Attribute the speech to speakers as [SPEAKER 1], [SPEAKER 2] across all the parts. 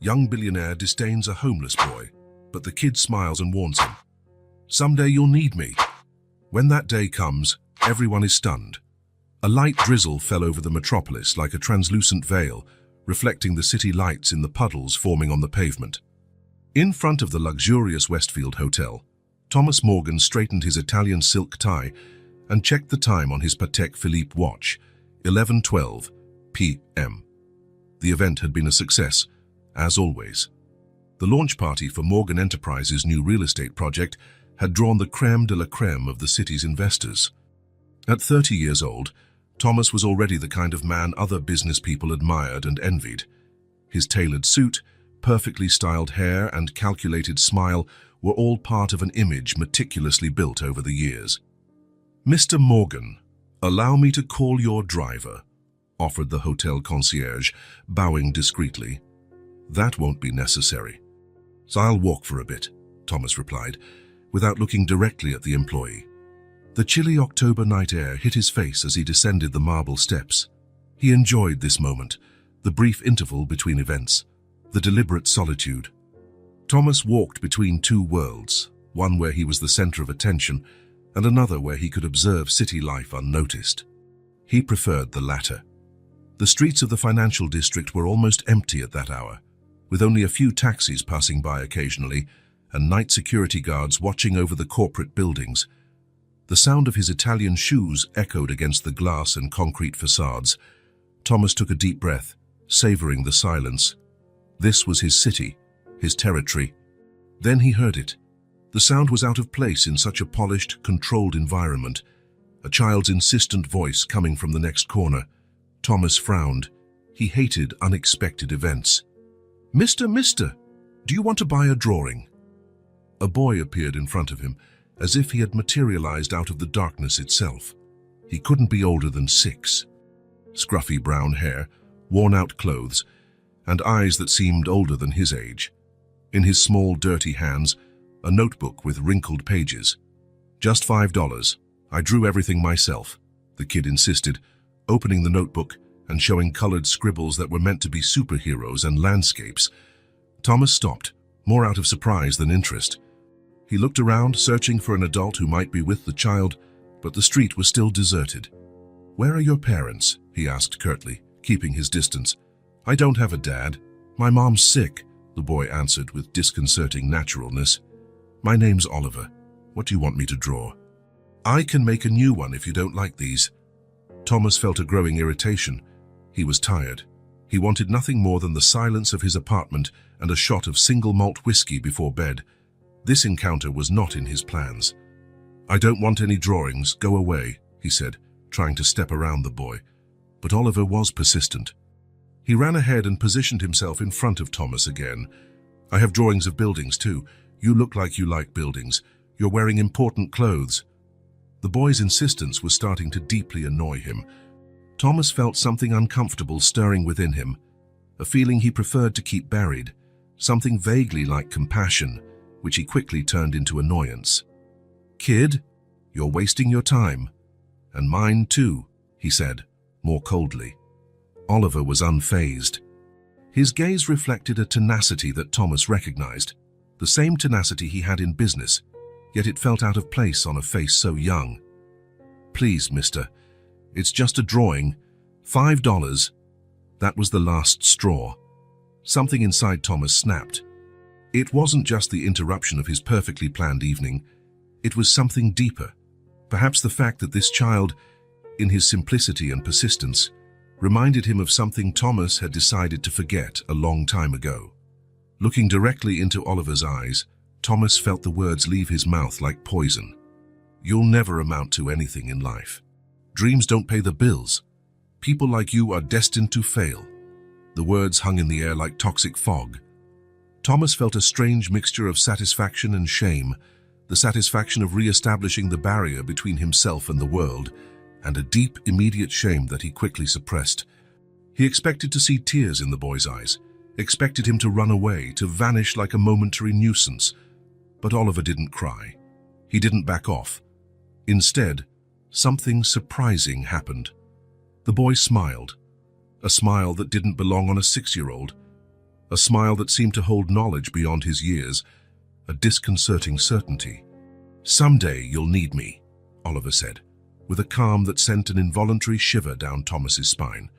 [SPEAKER 1] Young billionaire disdains a homeless boy, but the kid smiles and warns him. Someday you'll need me. When that day comes, everyone is stunned. A light drizzle fell over the metropolis like a translucent veil, reflecting the city lights in the puddles forming on the pavement. In front of the luxurious Westfield Hotel, Thomas Morgan straightened his Italian silk tie and checked the time on his Patek Philippe watch, 11:12 p.m. The event had been a success, as always. The launch party for Morgan Enterprises' new real estate project had drawn the crème de la crème of the city's investors. At 30 years old, Thomas was already the kind of man other business people admired and envied. His tailored suit, perfectly styled hair, and calculated smile were all part of an image meticulously built over the years. "Mr. Morgan, allow me to call your driver," offered the hotel concierge, bowing discreetly. "That won't be necessary. So I'll walk for a bit," Thomas replied, without looking directly at the employee. The chilly October night air hit his face as he descended the marble steps. He enjoyed this moment, the brief interval between events, the deliberate solitude. Thomas walked between two worlds, one where he was the center of attention and another where he could observe city life unnoticed. He preferred the latter. The streets of the financial district were almost empty at that hour, with only a few taxis passing by occasionally and night security guards watching over the corporate buildings. The sound of his Italian shoes echoed against the glass and concrete facades. Thomas took a deep breath, savoring the silence. This was his city, his territory. Then he heard it. The sound was out of place in such a polished, controlled environment. A child's insistent voice coming from the next corner. Thomas frowned. He hated unexpected events. Mister, do you want to buy a drawing?" A boy appeared in front of him, as if he had materialized out of the darkness itself. He couldn't be older than 6. Scruffy brown hair, worn-out clothes, and eyes that seemed older than his age. In his small, dirty hands, a notebook with wrinkled pages. "Just $5. I drew everything myself," the kid insisted, opening the notebook and showing colored scribbles that were meant to be superheroes and landscapes. Thomas stopped, more out of surprise than interest. He looked around, searching for an adult who might be with the child, but the street was still deserted. "Where are your parents?" he asked curtly, keeping his distance. "I don't have a dad. My mom's sick," the boy answered with disconcerting naturalness. "My name's Oliver. What do you want me to draw?" "I can make a new one if you don't like these." Thomas felt a growing irritation. He was tired. He wanted nothing more than the silence of his apartment and a shot of single malt whiskey before bed. This encounter was not in his plans. "I don't want any drawings. Go away," he said, trying to step around the boy. But Oliver was persistent. He ran ahead and positioned himself in front of Thomas again. "I have drawings of buildings too. You look like you like buildings. You're wearing important clothes." The boy's insistence was starting to deeply annoy him. Thomas felt something uncomfortable stirring within him, a feeling he preferred to keep buried, something vaguely like compassion, which he quickly turned into annoyance. "Kid, you're wasting your time. And mine too," he said, more coldly. Oliver was unfazed. His gaze reflected a tenacity that Thomas recognized, the same tenacity he had in business, yet it felt out of place on a face so young. "Please, mister, it's just a drawing. $5. That was the last straw. Something inside Thomas snapped. It wasn't just the interruption of his perfectly planned evening. It was something deeper. Perhaps the fact that this child, in his simplicity and persistence, reminded him of something Thomas had decided to forget a long time ago. Looking directly into Oliver's eyes, Thomas felt the words leave his mouth like poison. "You'll never amount to anything in life. Dreams don't pay the bills. People like you are destined to fail." The words hung in the air like toxic fog. Thomas felt a strange mixture of satisfaction and shame, the satisfaction of re-establishing the barrier between himself and the world, and a deep, immediate shame that he quickly suppressed. He expected to see tears in the boy's eyes, expected him to run away, to vanish like a momentary nuisance. But Oliver didn't cry. He didn't back off. Instead, something surprising happened. The boy smiled, a smile that didn't belong on a 6-year-old, a smile that seemed to hold knowledge beyond his years, a disconcerting certainty. "Someday you'll need me," Oliver said, with a calm that sent an involuntary shiver down Thomas's spine.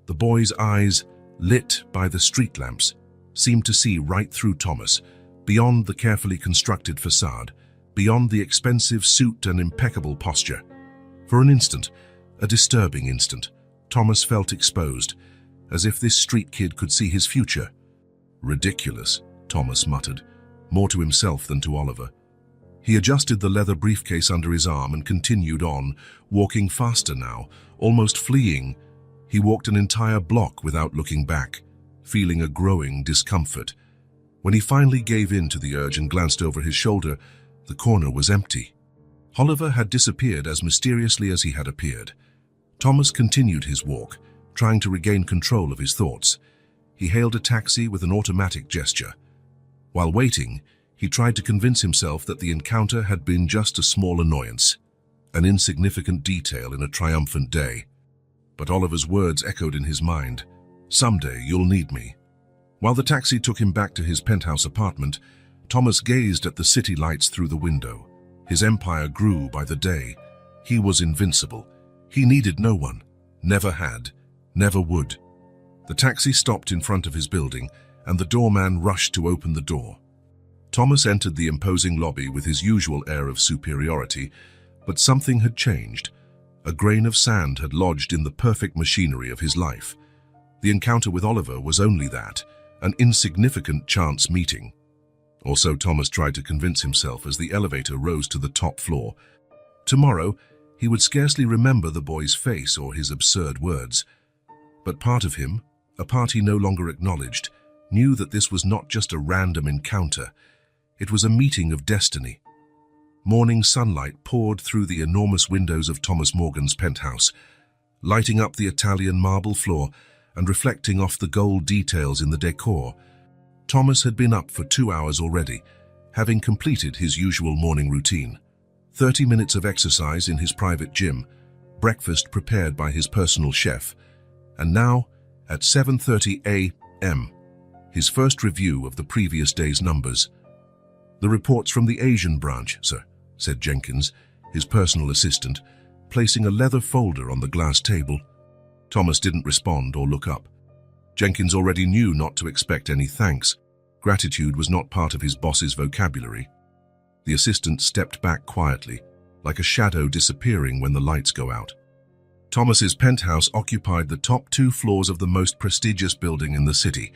[SPEAKER 1] The boy's eyes, lit by the street lamps, seemed to see right through Thomas, beyond the carefully constructed facade, beyond the expensive suit and impeccable posture. For an instant, a disturbing instant, Thomas felt exposed, as if this street kid could see his future. "Ridiculous," Thomas muttered, more to himself than to Oliver. He adjusted the leather briefcase under his arm and continued on, walking faster now, almost fleeing. He walked an entire block without looking back, feeling a growing discomfort. When he finally gave in to the urge and glanced over his shoulder, the corner was empty. Oliver had disappeared as mysteriously as he had appeared. Thomas continued his walk, trying to regain control of his thoughts. He hailed a taxi with an automatic gesture. While waiting, he tried to convince himself that the encounter had been just a small annoyance, an insignificant detail in a triumphant day. But Oliver's words echoed in his mind. "Someday you'll need me." While the taxi took him back to his penthouse apartment, Thomas gazed at the city lights through the window. His empire grew by the day. He was invincible. He needed no one. Never had. Never would. The taxi stopped in front of his building, and the doorman rushed to open the door. Thomas entered the imposing lobby with his usual air of superiority, but something had changed. A grain of sand had lodged in the perfect machinery of his life. The encounter with Oliver was only that, an insignificant chance meeting. Or so Thomas tried to convince himself as the elevator rose to the top floor. Tomorrow, he would scarcely remember the boy's face or his absurd words. But part of him, a part he no longer acknowledged, knew that this was not just a random encounter. It was a meeting of destiny. Morning sunlight poured through the enormous windows of Thomas Morgan's penthouse, lighting up the Italian marble floor and reflecting off the gold details in the decor. Thomas had been up for 2 hours already, having completed his usual morning routine. 30 minutes of exercise in his private gym, breakfast prepared by his personal chef, and now, at 7:30 a.m., his first review of the previous day's numbers. "The reports from the Asian branch, sir," said Jenkins, his personal assistant, placing a leather folder on the glass table. Thomas didn't respond or look up. Jenkins already knew not to expect any thanks. Gratitude was not part of his boss's vocabulary. The assistant stepped back quietly, like a shadow disappearing when the lights go out. Thomas's penthouse occupied the top 2 floors of the most prestigious building in the city.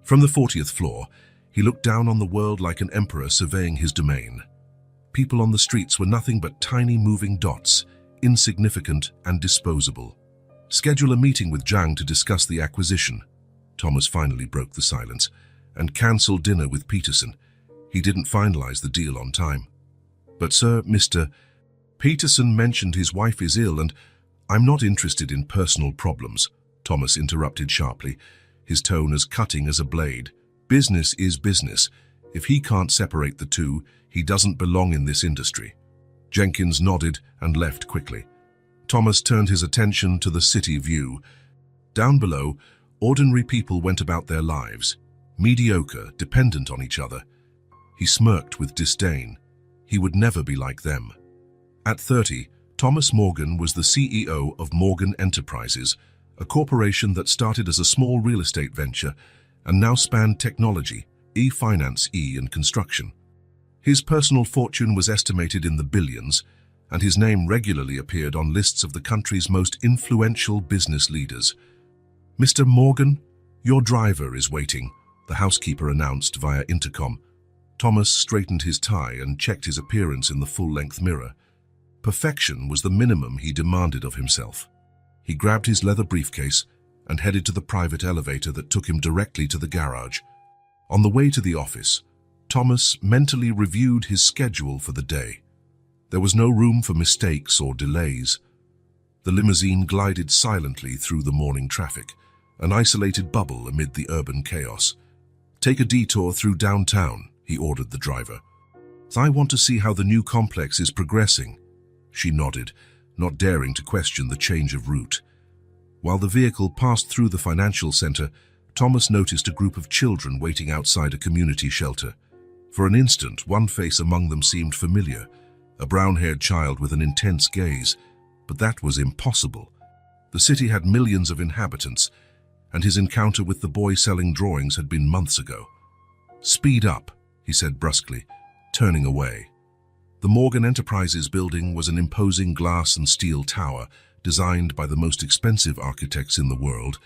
[SPEAKER 1] From the 40th floor, he looked down on the world like an emperor surveying his domain. People on the streets were nothing but tiny moving dots, insignificant and disposable. "Schedule a meeting with Zhang to discuss the acquisition." Thomas finally broke the silence, and cancel dinner with Peterson. He didn't finalize the deal on time. "But sir, Mr. Peterson mentioned his wife is ill and—" "I'm not interested in personal problems," Thomas interrupted sharply, his tone as cutting as a blade. "Business is business. If he can't separate the two, he doesn't belong in this industry." Jenkins nodded and left quickly. Thomas turned his attention to the city view. Down below, ordinary people went about their lives, mediocre, dependent on each other. He smirked with disdain. He would never be like them. At 30, Thomas Morgan was the CEO of Morgan Enterprises, a corporation that started as a small real estate venture and now spanned technology, e-finance, and construction. His personal fortune was estimated in the billions, and his name regularly appeared on lists of the country's most influential business leaders. "Mr. Morgan, your driver is waiting," the housekeeper announced via intercom. Thomas straightened his tie and checked his appearance in the full-length mirror. Perfection was the minimum he demanded of himself. He grabbed his leather briefcase and headed to the private elevator that took him directly to the garage. On the way to the office, Thomas mentally reviewed his schedule for the day. There was no room for mistakes or delays. The limousine glided silently through the morning traffic, an isolated bubble amid the urban chaos. "Take a detour through downtown," he ordered the driver. "I want to see how the new complex is progressing." She nodded, not daring to question the change of route. While the vehicle passed through the financial center, Thomas noticed a group of children waiting outside a community shelter. For an instant, one face among them seemed familiar, a brown-haired child with an intense gaze, but that was impossible. The city had millions of inhabitants, and his encounter with the boy selling drawings had been months ago. "Speed up," he said brusquely, turning away. The Morgan Enterprises building was an imposing glass and steel tower designed by the most expensive architects in the world.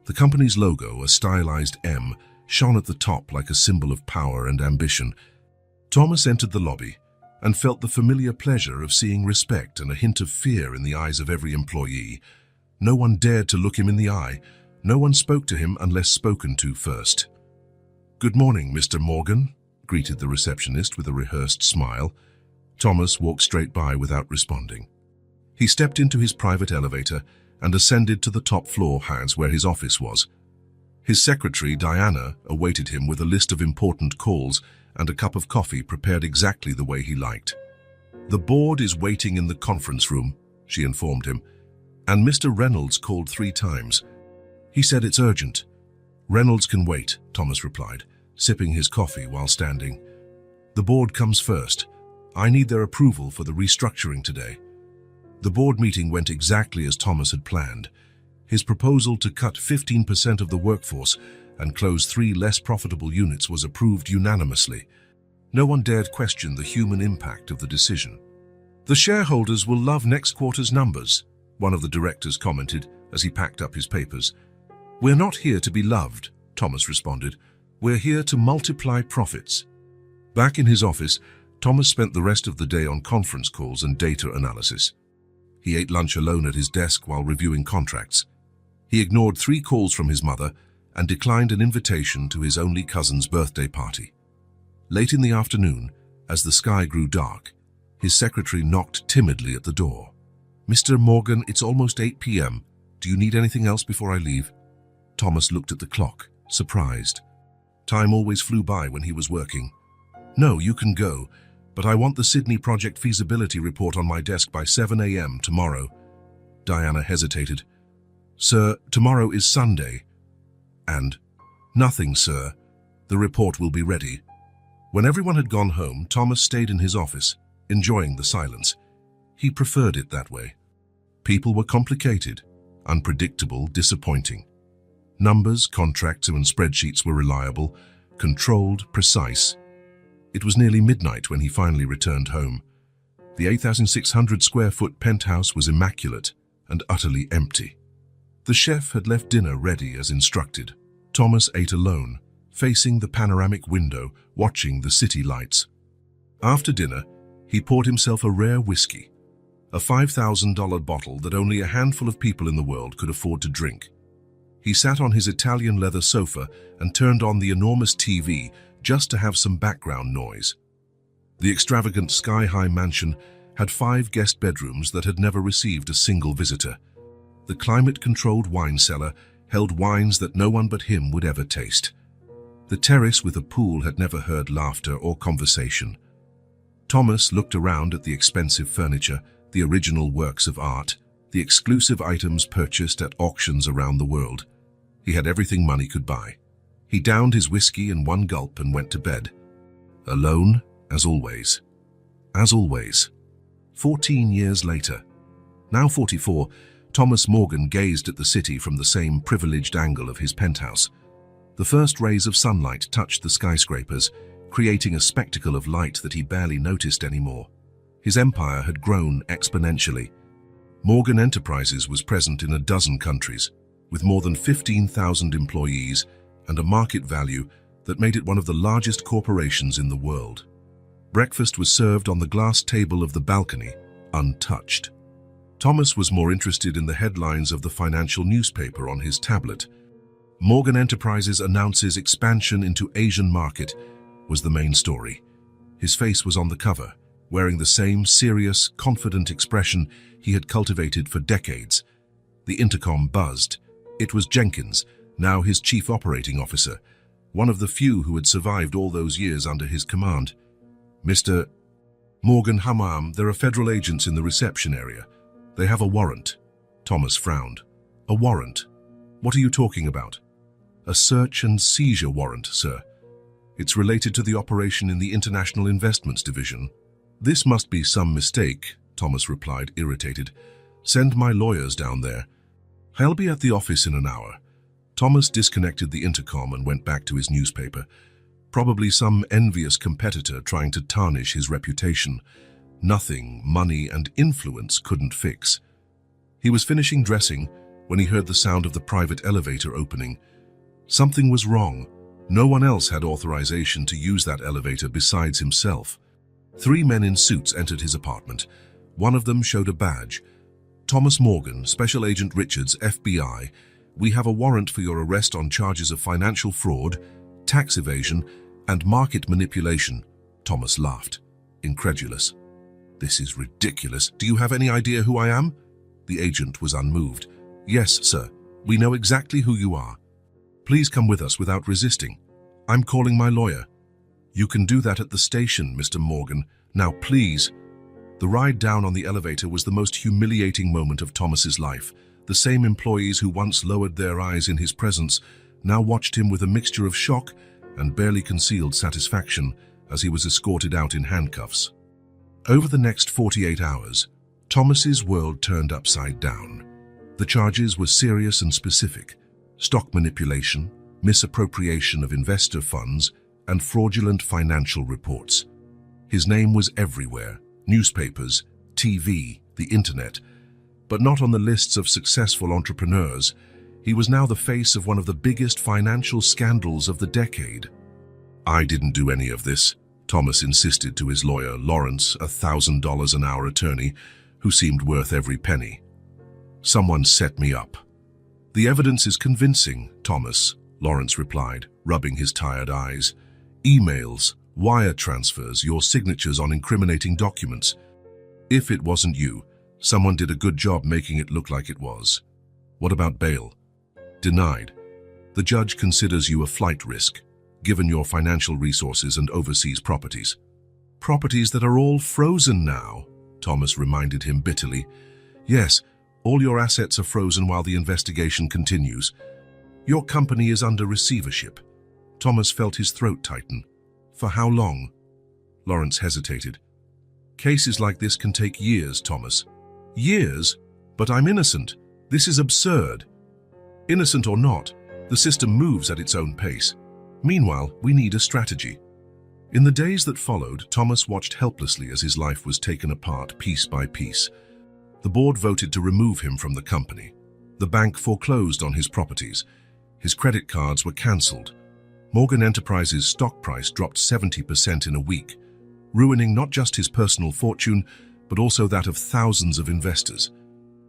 [SPEAKER 1] The company's logo, a stylized M, shone at the top like a symbol of power and ambition. Thomas entered the lobby and felt the familiar pleasure of seeing respect and a hint of fear in the eyes of every employee. No one dared to look him in the eye. No one spoke to him unless spoken to first. "Good morning, Mr. Morgan," greeted the receptionist with a rehearsed smile. Thomas walked straight by without responding. He stepped into his private elevator and ascended to the top floor where his office was. His secretary, Diana, awaited him with a list of important calls and a cup of coffee prepared exactly the way he liked. "The board is waiting in the conference room," she informed him, "and Mr. Reynolds called 3 times. He said it's urgent." "Reynolds can wait," Thomas replied, sipping his coffee while standing. "The board comes first. I need their approval for the restructuring today." The board meeting went exactly as Thomas had planned. His proposal to cut 15% of the workforce and close 3 less profitable units was approved unanimously. No one dared question the human impact of the decision. "The shareholders will love next quarter's numbers," one of the directors commented as he packed up his papers. "We're not here to be loved," Thomas responded. "We're here to multiply profits." Back in his office, Thomas spent the rest of the day on conference calls and data analysis. He ate lunch alone at his desk while reviewing contracts. He ignored 3 calls from his mother and declined an invitation to his only cousin's birthday party. Late in the afternoon, as the sky grew dark, his secretary knocked timidly at the door. "Mr. Morgan, it's almost 8 p.m. Do you need anything else before I leave?" Thomas looked at the clock, surprised. Time always flew by when he was working. "No, you can go, but I want the Sydney project feasibility report on my desk by 7 a.m. tomorrow." Diana hesitated. "Sir, tomorrow is Sunday." And, "Nothing, sir. The report will be ready." When everyone had gone home, Thomas stayed in his office, enjoying the silence. He preferred it that way. People were complicated, unpredictable, disappointing. Numbers, contracts, and spreadsheets were reliable, controlled, precise. It was nearly midnight when he finally returned home. The 8,600 square foot penthouse was immaculate and utterly empty. The chef had left dinner ready as instructed. Thomas ate alone, facing the panoramic window, watching the city lights. After dinner, he poured himself a rare whiskey, a $5,000 bottle that only a handful of people in the world could afford to drink. He sat on his Italian leather sofa and turned on the enormous TV just to have some background noise. The extravagant sky-high mansion had 5 guest bedrooms that had never received a single visitor. The climate-controlled wine cellar held wines that no one but him would ever taste. The terrace with a pool had never heard laughter or conversation. Thomas looked around at the expensive furniture, the original works of art, the exclusive items purchased at auctions around the world. He had everything money could buy. He downed his whiskey in one gulp and went to bed. Alone, as always. As always. 14 years later. Now 44, Thomas Morgan gazed at the city from the same privileged angle of his penthouse. The first rays of sunlight touched the skyscrapers, creating a spectacle of light that he barely noticed anymore. His empire had grown exponentially. Morgan Enterprises was present in a dozen countries, with more than 15,000 employees and a market value that made it one of the largest corporations in the world. Breakfast was served on the glass table of the balcony, untouched. Thomas was more interested in the headlines of the financial newspaper on his tablet. Morgan Enterprises announces expansion into Asian market was the main story. His face was on the cover, wearing the same serious, confident expression he had cultivated for decades. The intercom buzzed. It was Jenkins, now his chief operating officer, one of the few who had survived all those years under his command. "Mr. Morgan Hammam, there are federal agents in the reception area. They have a warrant." Thomas frowned. "A warrant? What are you talking about?" A search and seizure warrant, sir. It's related to the operation in the International Investments Division. This must be some mistake, Thomas replied, irritated. Send my lawyers down there. I'll be at the office in an hour. Thomas disconnected the intercom and went back to his newspaper. Probably some envious competitor trying to tarnish his reputation. Nothing money and influence couldn't fix. He was finishing dressing when he heard the sound of the private elevator opening. Something was wrong. No one else had authorization to use that elevator besides himself. 3 men in suits entered his apartment. One of them showed a badge. Thomas Morgan, Special Agent Richards, FBI. We have a warrant for your arrest on charges of financial fraud, tax evasion, and market manipulation. Thomas laughed, incredulous. This is ridiculous. Do you have any idea who I am? The agent was unmoved. Yes, sir. We know exactly who you are. Please come with us without resisting. I'm calling my lawyer. You can do that at the station, Mr. Morgan. Now, please. The ride down on the elevator was the most humiliating moment of Thomas's life. The same employees who once lowered their eyes in his presence now watched him with a mixture of shock and barely concealed satisfaction as he was escorted out in handcuffs. Over the next 48 hours, Thomas's world turned upside down. The charges were serious and specific: stock manipulation, misappropriation of investor funds, and fraudulent financial reports. His name was everywhere: newspapers, TV, the internet, but not on the lists of successful entrepreneurs. He was now the face of one of the biggest financial scandals of the decade. I didn't do any of this, Thomas insisted to his lawyer, Lawrence, a $1,000 an hour attorney, who seemed worth every penny. Someone set me up. The evidence is convincing, Thomas, Lawrence replied, rubbing his tired eyes. Emails, wire transfers, your signatures on incriminating documents. If it wasn't you, someone did a good job making it look like it was. What about bail? Denied. The judge considers you a flight risk, given your financial resources and overseas properties. Properties that are all frozen now, Thomas reminded him bitterly. Yes, all your assets are frozen while the investigation continues. Your company is under receivership. Thomas felt his throat tighten. For how long? Lawrence hesitated. Cases like this can take years, Thomas. Years? But I'm innocent. This is absurd. Innocent or not, the system moves at its own pace. Meanwhile, we need a strategy. In the days that followed, Thomas watched helplessly as his life was taken apart piece by piece. The board voted to remove him from the company. The bank foreclosed on his properties. His credit cards were cancelled. Morgan Enterprises' stock price dropped 70% in a week, ruining not just his personal fortune, but also that of thousands of investors.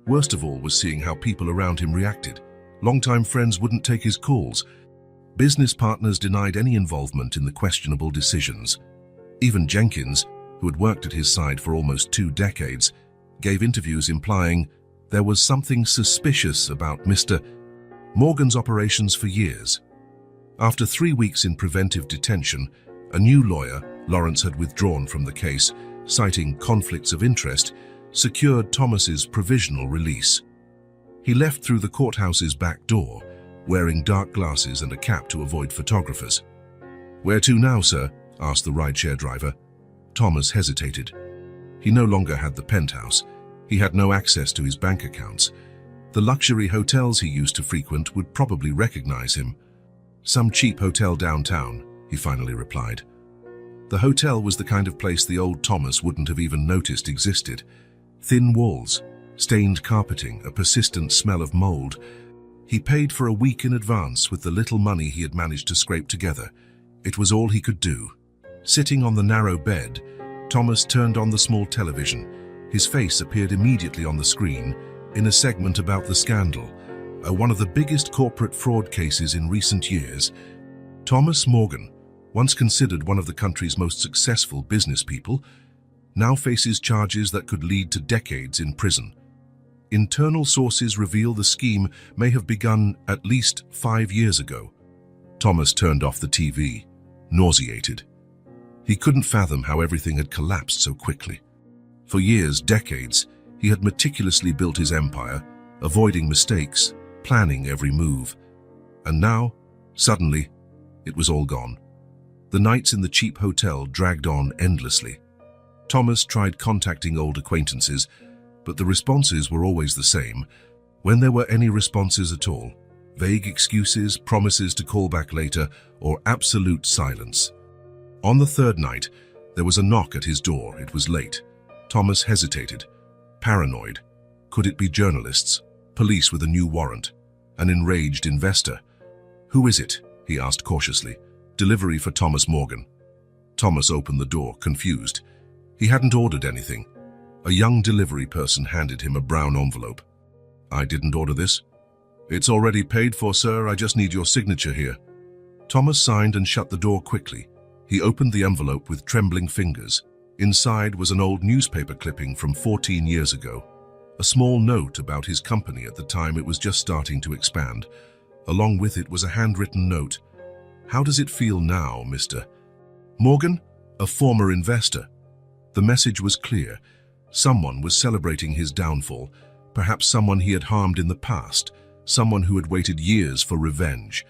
[SPEAKER 1] Worst of all was seeing how people around him reacted. Longtime friends wouldn't take his calls. Business partners denied any involvement in the questionable decisions. Even Jenkins, who had worked at his side for almost 2 decades, gave interviews implying there was something suspicious about Mr. Morgan's operations for years. After 3 weeks in preventive detention, a new lawyer, Lawrence had withdrawn from the case, citing conflicts of interest, secured Thomas's provisional release. He left through the courthouse's back door, wearing dark glasses and a cap to avoid photographers. "Where to now, sir?" asked the rideshare driver. Thomas hesitated. He no longer had the penthouse. He had no access to his bank accounts. The luxury hotels he used to frequent would probably recognize him. "Some cheap hotel downtown," he finally replied. The hotel was the kind of place the old Thomas wouldn't have even noticed existed. Thin walls, stained carpeting, a persistent smell of mold. He paid for a week in advance with the little money he had managed to scrape together. It was all he could do. Sitting on the narrow bed, Thomas turned on the small television. His face appeared immediately on the screen in a segment about the scandal, one of the biggest corporate fraud cases in recent years. Thomas Morgan, once considered one of the country's most successful business people, now faces charges that could lead to decades in prison. Internal sources reveal the scheme may have begun at least 5 years ago. Thomas turned off the TV, nauseated. He couldn't fathom how everything had collapsed so quickly. For years, decades, he had meticulously built his empire, avoiding mistakes, planning every move. And now, Suddenly, it was all gone. The nights in the cheap hotel dragged on endlessly. Thomas tried contacting old acquaintances, but the responses were always the same, when there were any responses at all. Vague excuses, promises to call back later, or absolute silence. On the third night, there was a knock at his door. It was late. Thomas hesitated, paranoid. Could it be journalists? Police with a new warrant? An enraged investor? "Who is it?" he asked cautiously. "Delivery for Thomas Morgan." Thomas opened the door, confused. He hadn't ordered anything. A young delivery person handed him a brown envelope. "I didn't order this." "It's already paid for, sir. I just need your signature here." Thomas signed and shut the door quickly. He opened the envelope with trembling fingers. Inside was an old newspaper clipping from 14 years ago. A small note about his company at the time it was just starting to expand. Along with it was a handwritten note. "How does it feel now, Mr. Morgan, a former investor?" The message was clear. Someone was celebrating his downfall, perhaps someone he had harmed in the past, someone who had waited years for revenge.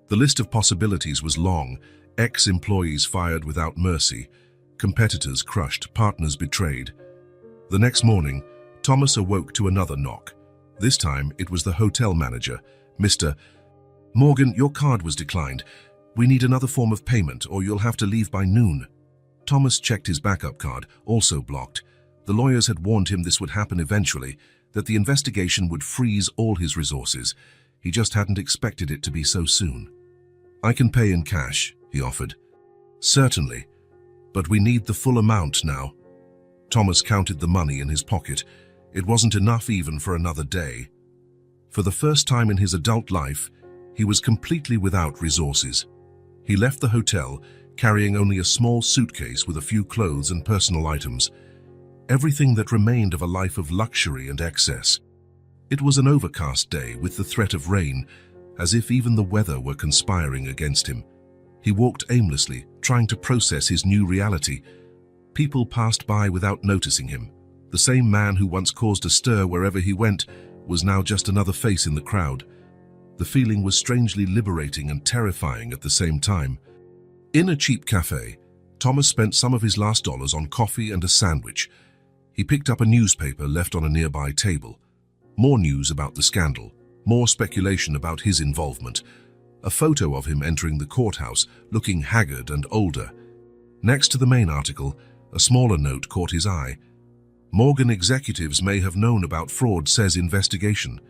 [SPEAKER 1] The list of possibilities was long. Ex-employees fired without mercy, competitors crushed, partners betrayed. The next morning, Thomas awoke to another knock. This time, it was the hotel manager. "Mr. Morgan, your card was declined. We need another form of payment, or you'll have to leave by noon." Thomas checked his backup card, also blocked. The lawyers had warned him this would happen eventually, that the investigation would freeze all his resources. He just hadn't expected it to be so soon. "I can pay in cash," he offered. "Certainly, but we need the full amount now." Thomas counted the money in his pocket. It wasn't enough even for another day. For the first time in his adult life, he was completely without resources. He left the hotel, carrying only a small suitcase with a few clothes and personal items. Everything that remained of a life of luxury and excess. It was an overcast day with the threat of rain, as if even the weather were conspiring against him. He walked aimlessly, trying to process his new reality. People passed by without noticing him. The same man who once caused a stir wherever he went was now just another face in the crowd. The feeling was strangely liberating and terrifying at the same time. In a cheap cafe, Thomas spent some of his last dollars on coffee and a sandwich. He picked up a newspaper left on a nearby table. More news about the scandal, more speculation about his involvement. A photo of him entering the courthouse, looking haggard and older. Next to the main article, a smaller note caught his eye. "Morgan executives may have known about fraud, says investigation."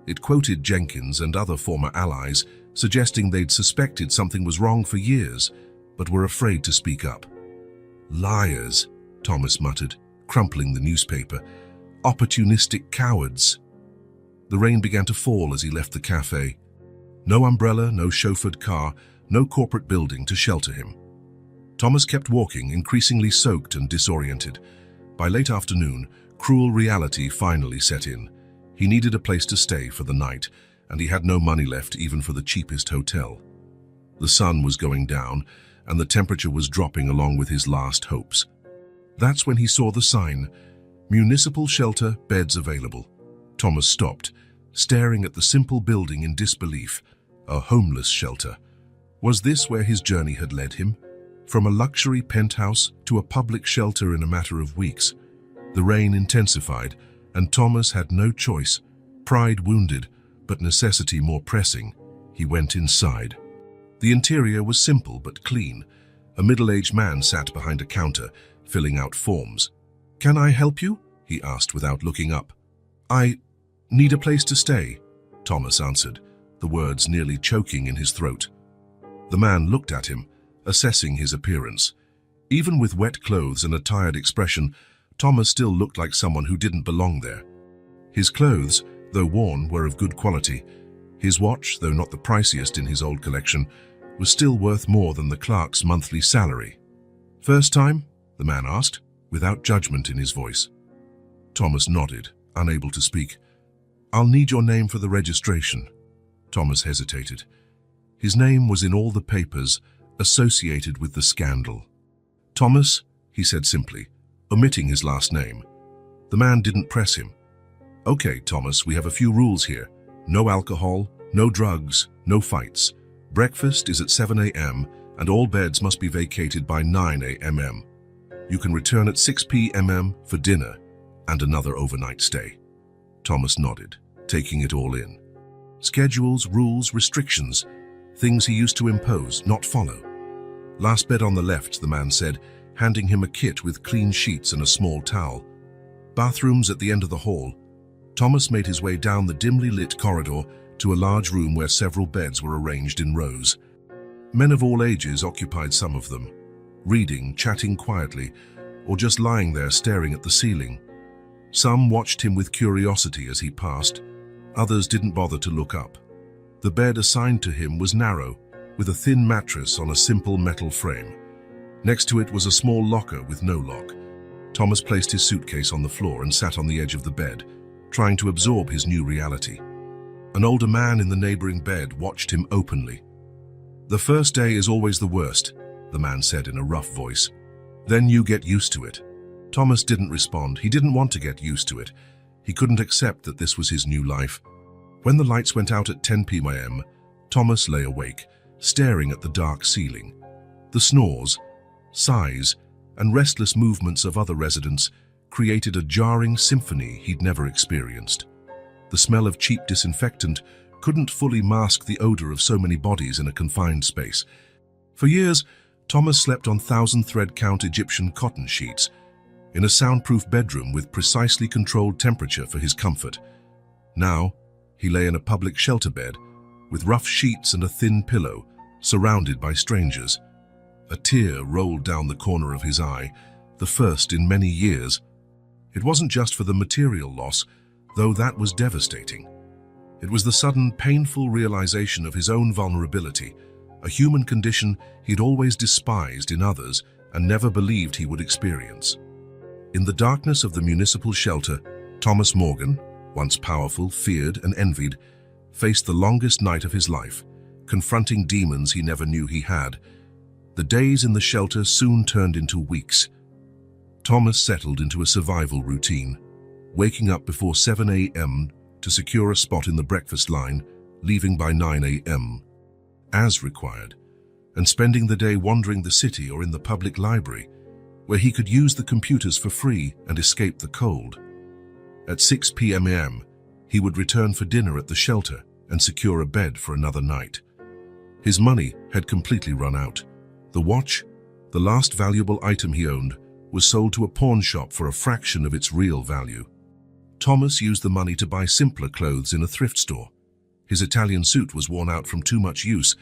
[SPEAKER 1] It quoted Jenkins and other former allies, suggesting they'd suspected something was wrong for years, but were afraid to speak up. "Liars," Thomas muttered, crumpling the newspaper. "Opportunistic cowards." The rain began to fall as he left the cafe. No umbrella, no chauffeured car, no corporate building to shelter him. Thomas kept walking, increasingly soaked and disoriented. By late afternoon, cruel reality finally set in. He needed a place to stay for the night, and he had no money left even for the cheapest hotel. The sun was going down, and the temperature was dropping along with his last hopes. That's when he saw the sign, "Municipal Shelter, Beds Available." Thomas stopped, staring at the simple building in disbelief. A homeless shelter. Was this where his journey had led him? From a luxury penthouse to a public shelter in a matter of weeks. The rain intensified, and Thomas had no choice. Pride wounded, but necessity more pressing. He went inside. The interior was simple but clean. A middle-aged man sat behind a counter, filling out forms. "Can I help you?" he asked without looking up. "I need a place to stay," Thomas answered, the words nearly choking in his throat. The man looked at him, assessing his appearance. Even with wet clothes and a tired expression, Thomas still looked like someone who didn't belong there. His clothes, though worn, were of good quality. His watch, though not the priciest in his old collection, was still worth more than the clerk's monthly salary. "First time?" the man asked, without judgment in his voice. Thomas nodded, unable to speak. "I'll need your name for the registration." Thomas hesitated. His name was in all the papers associated with the scandal. "Thomas," he said simply, omitting his last name. The man didn't press him. "Okay, Thomas, we have a few rules here. No alcohol, no drugs, no fights. Breakfast is at 7 a.m. and all beds must be vacated by 9 a.m. You can return at 6 p.m. for dinner and another overnight stay. Thomas nodded, taking it all in. Schedules, rules, restrictions, things he used to impose, not follow. Last bed on the left, the man said, handing him a kit with clean sheets and a small towel. Bathrooms at the end of the hall. Thomas made his way down the dimly lit corridor to a large room where several beds were arranged in rows. Men of all ages occupied some of them, reading, chatting quietly, or just lying there staring at the ceiling. Some watched him with curiosity as he passed. Others didn't bother to look up. The bed assigned to him was narrow, with a thin mattress on a simple metal frame. Next to it was a small locker with no lock. Thomas placed his suitcase on the floor and sat on the edge of the bed, trying to absorb his new reality. An older man in the neighboring bed watched him openly. "The first day is always the worst," the man said in a rough voice. "Then you get used to it." Thomas didn't respond. He didn't want to get used to it. He couldn't accept that this was his new life. When the lights went out at 10 p.m., Thomas lay awake, staring at the dark ceiling. The snores, sighs, and restless movements of other residents created a jarring symphony he'd never experienced. The smell of cheap disinfectant couldn't fully mask the odor of so many bodies in a confined space. For years, Thomas slept on 1,000-thread-count Egyptian cotton sheets, in a soundproof bedroom with precisely controlled temperature for his comfort. Now, he lay in a public shelter bed, with rough sheets and a thin pillow, surrounded by strangers. A tear rolled down the corner of his eye, the first in many years. It wasn't just for the material loss, though that was devastating. It was the sudden, painful realization of his own vulnerability, a human condition he'd always despised in others and never believed he would experience. In the darkness of the municipal shelter, Thomas Morgan, once powerful, feared, and envied, faced the longest night of his life, confronting demons he never knew he had. The days in the shelter soon turned into weeks. Thomas settled into a survival routine, waking up before 7 a.m. to secure a spot in the breakfast line, leaving by 9 a.m. as required, and spending the day wandering the city or in the public library, where he could use the computers for free and escape the cold. At 6 p.m, he would return for dinner at the shelter and secure a bed for another night. His money had completely run out. The watch, the last valuable item he owned, was sold to a pawn shop for a fraction of its real value. Thomas used the money to buy simpler clothes in a thrift store. His Italian suit was worn out from too much use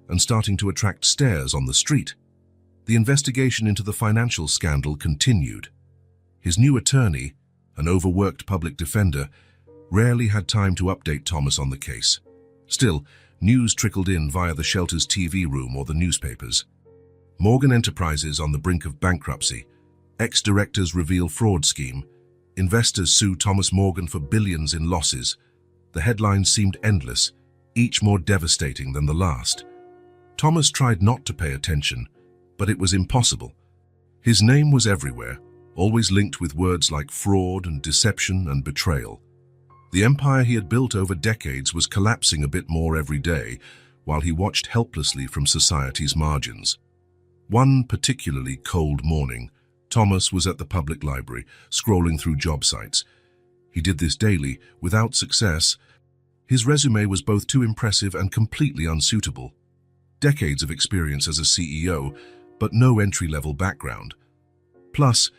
[SPEAKER 1] and starting to attract stares on the street. The investigation into the financial scandal continued. His new attorney, an overworked public defender, rarely had time to update Thomas on the case. Still, news trickled in via the shelter's TV room or the newspapers. Morgan Enterprises on the brink of bankruptcy. Ex-directors reveal fraud scheme. Investors sue Thomas Morgan for billions in losses. The headlines seemed endless, each more devastating than the last. Thomas tried not to pay attention, but it was impossible. His name was everywhere, always linked with words like fraud and deception and betrayal. The empire he had built over decades was collapsing a bit more every day, while he watched helplessly from society's margins. One particularly cold morning, Thomas was at the public library, scrolling through job sites. He did this daily, without success. His resume was both too impressive and completely unsuitable. Decades of experience as a CEO, but no entry-level background. Plus,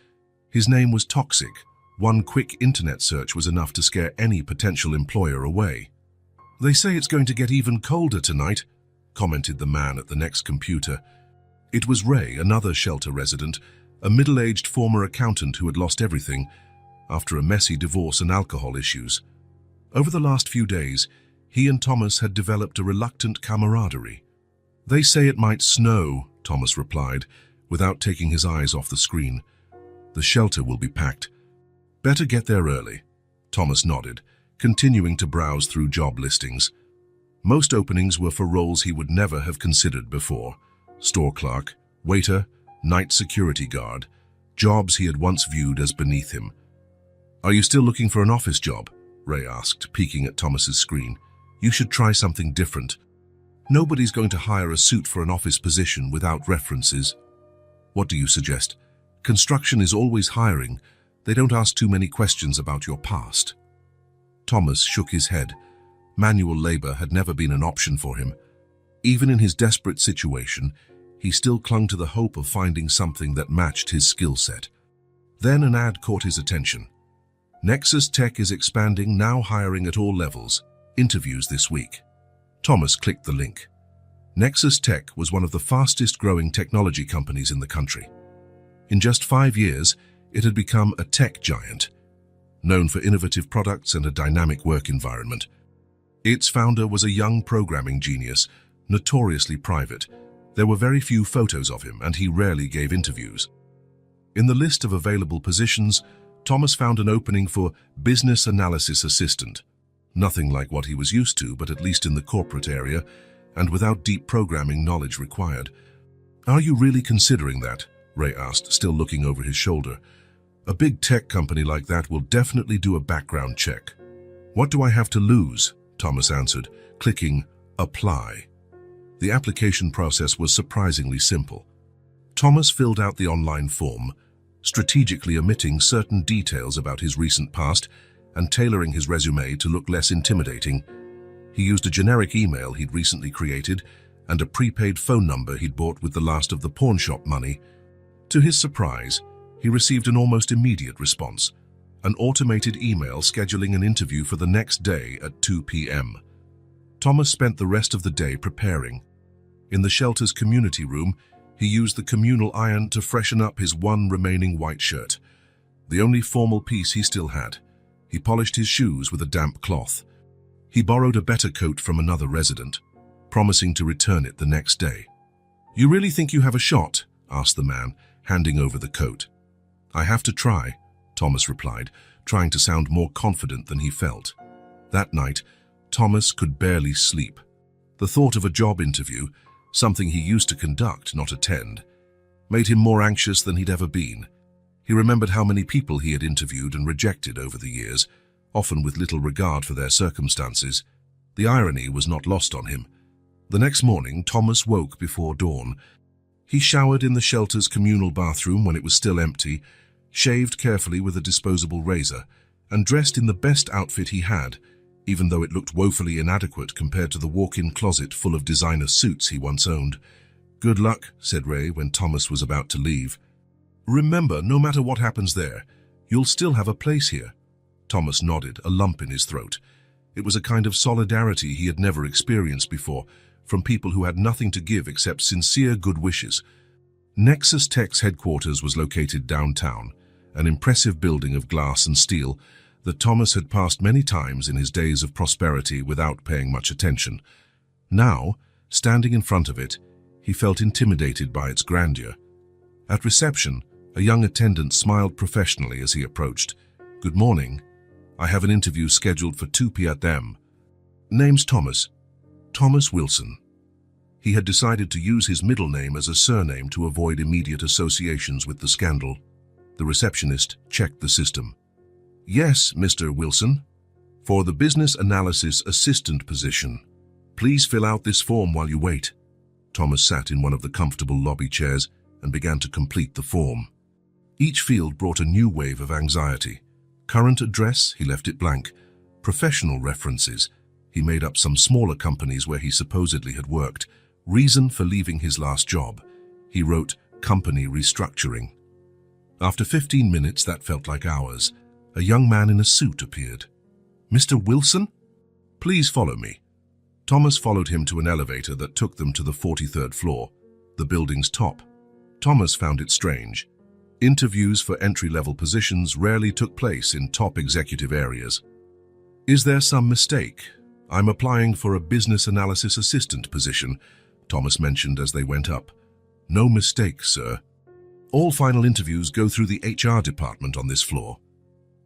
[SPEAKER 1] his name was toxic. One quick internet search was enough to scare any potential employer away. "They say it's going to get even colder tonight," commented the man at the next computer. It was Ray, another shelter resident, a middle-aged former accountant who had lost everything after a messy divorce and alcohol issues. Over the last few days, he and Thomas had developed a reluctant camaraderie. "They say it might snow," Thomas replied, without taking his eyes off the screen. "The shelter will be packed. Better get there early." Thomas nodded, continuing to browse through job listings. Most openings were for roles he would never have considered before. Store clerk, waiter, night security guard, jobs he had once viewed as beneath him. "Are you still looking for an office job?" Ray asked, peeking at Thomas's screen. "You should try something different." Nobody's going to hire a suit for an office position without references. What do you suggest? Construction is always hiring. They don't ask too many questions about your past. Thomas shook his head. Manual labor had never been an option for him. Even in his desperate situation, he still clung to the hope of finding something that matched his skill set. Then an ad caught his attention. Nexus Tech is expanding, now hiring at all levels. Interviews this week. Thomas clicked the link. Nexus Tech was one of the fastest growing technology companies in the country. In just 5 years, it had become a tech giant, known for innovative products and a dynamic work environment. Its founder was a young programming genius, notoriously private. There were very few photos of him, and he rarely gave interviews. In the list of available positions, Thomas found an opening for business analysis assistant. Nothing like what he was used to, but at least in the corporate area, and without deep programming knowledge required. "Are you really considering that?" Ray asked, still looking over his shoulder. "A big tech company like that will definitely do a background check." "What do I have to lose?" Thomas answered, clicking Apply. The application process was surprisingly simple. Thomas filled out the online form, strategically omitting certain details about his recent past and tailoring his resume to look less intimidating. He used a generic email he'd recently created and a prepaid phone number he'd bought with the last of the pawn shop money. To his surprise, he received an almost immediate response, an automated email scheduling an interview for the next day at 2 p.m. Thomas spent the rest of the day preparing. In the shelter's community room, he used the communal iron to freshen up his one remaining white shirt, the only formal piece he still had. He polished his shoes with a damp cloth. He borrowed a better coat from another resident, promising to return it the next day. "You really think you have a shot?" asked the man, handing over the coat. "I have to try," Thomas replied, trying to sound more confident than he felt. That night, Thomas could barely sleep. The thought of a job interview, something he used to conduct, not attend, made him more anxious than he'd ever been. He remembered how many people he had interviewed and rejected over the years, often with little regard for their circumstances. The irony was not lost on him. The next morning, Thomas woke before dawn. He showered in the shelter's communal bathroom when it was still empty, shaved carefully with a disposable razor, and dressed in the best outfit he had, even though it looked woefully inadequate compared to the walk-in closet full of designer suits he once owned. "Good luck," said Ray when Thomas was about to leave. "Remember, no matter what happens there, you'll still have a place here." Thomas nodded, a lump in his throat. It was a kind of solidarity he had never experienced before, from people who had nothing to give except sincere good wishes. Nexus Tech's headquarters was located downtown, an impressive building of glass and steel that Thomas had passed many times in his days of prosperity without paying much attention. Now, standing in front of it, he felt intimidated by its grandeur. At reception, a young attendant smiled professionally as he approached. "Good morning. I have an interview scheduled for 2 p.m. Name's Thomas. Thomas Wilson." He had decided to use his middle name as a surname to avoid immediate associations with the scandal. The receptionist checked the system. "Yes, Mr. Wilson. For the business analysis assistant position, please fill out this form while you wait." Thomas sat in one of the comfortable lobby chairs and began to complete the form. Each field brought a new wave of anxiety. Current address, he left it blank. Professional references, he made up some smaller companies where he supposedly had worked. Reason for leaving his last job, he wrote company restructuring. After 15 minutes that felt like hours, a young man in a suit appeared. "Mr. Wilson? Please follow me." Thomas followed him to an elevator that took them to the 43rd floor, the building's top. Thomas found it strange. Interviews for entry-level positions rarely took place in top executive areas. "Is there some mistake? I'm applying for a business analysis assistant position," Thomas mentioned as they went up. "No mistake, sir. All final interviews go through the HR department on this floor."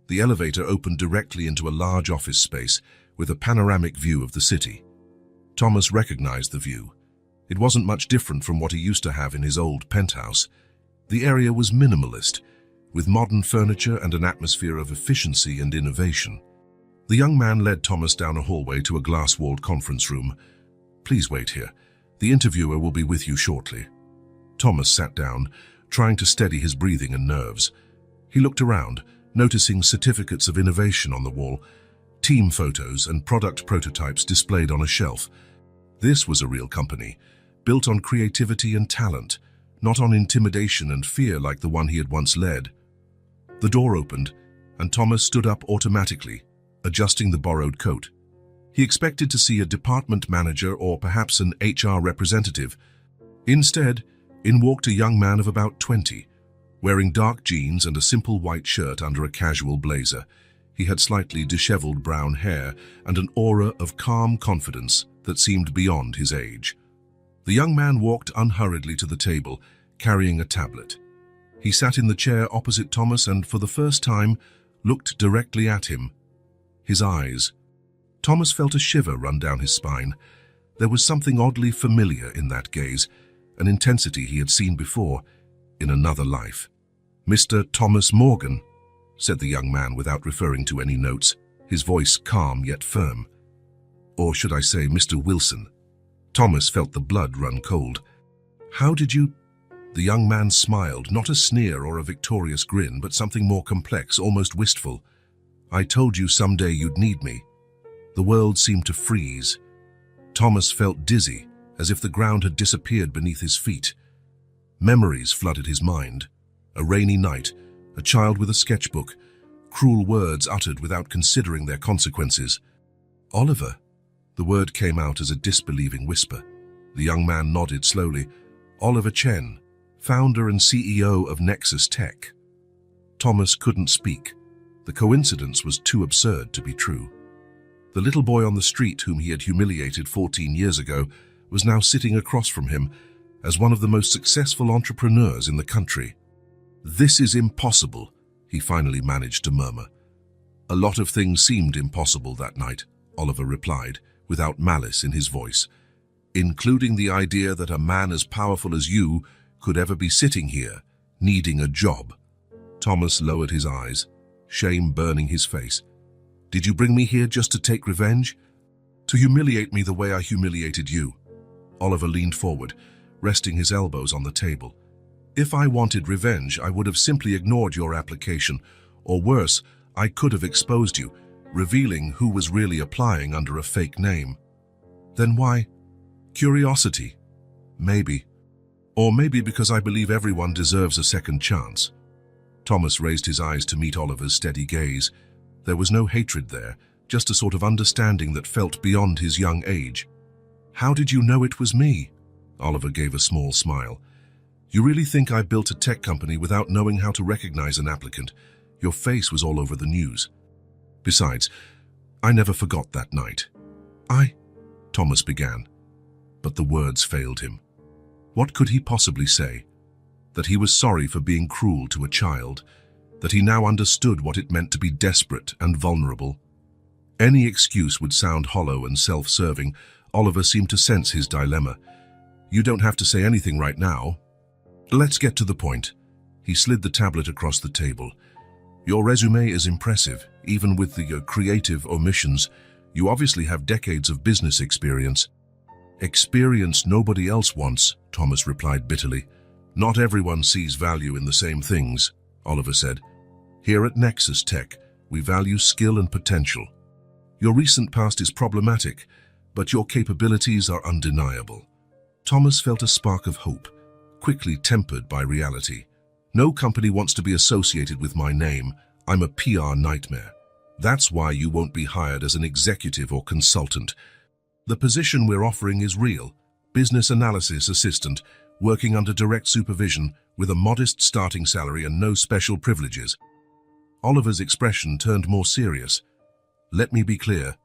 [SPEAKER 1] The elevator opened directly into a large office space with a panoramic view of the city. Thomas recognized the view. It wasn't much different from what he used to have in his old penthouse. The area was minimalist, with modern furniture and an atmosphere of efficiency and innovation. The young man led Thomas down a hallway to a glass-walled conference room. Please wait here. The interviewer will be with you shortly. Thomas sat down, trying to steady his breathing and nerves. He looked around, noticing certificates of innovation on the wall, team photos and product prototypes displayed on a shelf. This was a real company, built on creativity and talent, not on intimidation and fear like the one he had once led. The door opened, and Thomas stood up automatically, adjusting the borrowed coat. He expected to see a department manager or perhaps an HR representative. Instead, in walked a young man of about 20, wearing dark jeans and a simple white shirt under a casual blazer. He had slightly disheveled brown hair and an aura of calm confidence that seemed beyond his age. The young man walked unhurriedly to the table, carrying a tablet. He sat in the chair opposite Thomas and, for the first time, looked directly at him. His eyes. Thomas felt a shiver run down his spine. There was something oddly familiar in that gaze, an intensity he had seen before, in another life. "Mr. Thomas Morgan," said the young man without referring to any notes, his voice calm yet firm. "Or should I say Mr. Wilson?" Thomas felt the blood run cold. "How did you—" The young man smiled, not a sneer or a victorious grin, but something more complex, almost wistful. "I told you someday you'd need me." The world seemed to freeze. Thomas felt dizzy, as if the ground had disappeared beneath his feet. Memories flooded his mind. A rainy night, a child with a sketchbook, cruel words uttered without considering their consequences. "Oliver." The word came out as a disbelieving whisper. The young man nodded slowly. "Oliver Chen, founder and CEO of Nexus Tech." Thomas couldn't speak. The coincidence was too absurd to be true. The little boy on the street whom he had humiliated 14 years ago was now sitting across from him as one of the most successful entrepreneurs in the country. "This is impossible," he finally managed to murmur. "A lot of things seemed impossible that night," Oliver replied, without malice in his voice, "including the idea that a man as powerful as you could ever be sitting here, needing a job." Thomas lowered his eyes, shame burning his face. "Did you bring me here just to take revenge? To humiliate me the way I humiliated you?" Oliver leaned forward, resting his elbows on the table. "If I wanted revenge, I would have simply ignored your application, or worse, I could have exposed you, revealing who was really applying under a fake name." "Then why?" "Curiosity. Maybe. Or maybe because I believe everyone deserves a second chance." Thomas raised his eyes to meet Oliver's steady gaze. There was no hatred there, just a sort of understanding that felt beyond his young age. "How did you know it was me?" Oliver gave a small smile. "You really think I built a tech company without knowing how to recognize an applicant? Your face was all over the news. Besides, I never forgot that night." Thomas began, but the words failed him. What could he possibly say? That he was sorry for being cruel to a child, that he now understood what it meant to be desperate and vulnerable. Any excuse would sound hollow and self-serving. Oliver seemed to sense his dilemma. "You don't have to say anything right now. Let's get to the point." He slid the tablet across the table. "Your resume is impressive, even with the creative omissions. You obviously have decades of business experience." "Experience nobody else wants," Thomas replied bitterly. "Not everyone sees value in the same things," Oliver said. "Here at Nexus Tech, we value skill and potential. Your recent past is problematic, but your capabilities are undeniable." Thomas felt a spark of hope, quickly tempered by reality. "No company wants to be associated with my name. I'm a PR nightmare. That's why you won't be hired as an executive or consultant. The position we're offering is real, business analysis assistant, working under direct supervision with a modest starting salary and no special privileges." Oliver's expression turned more serious. "Let me be clear.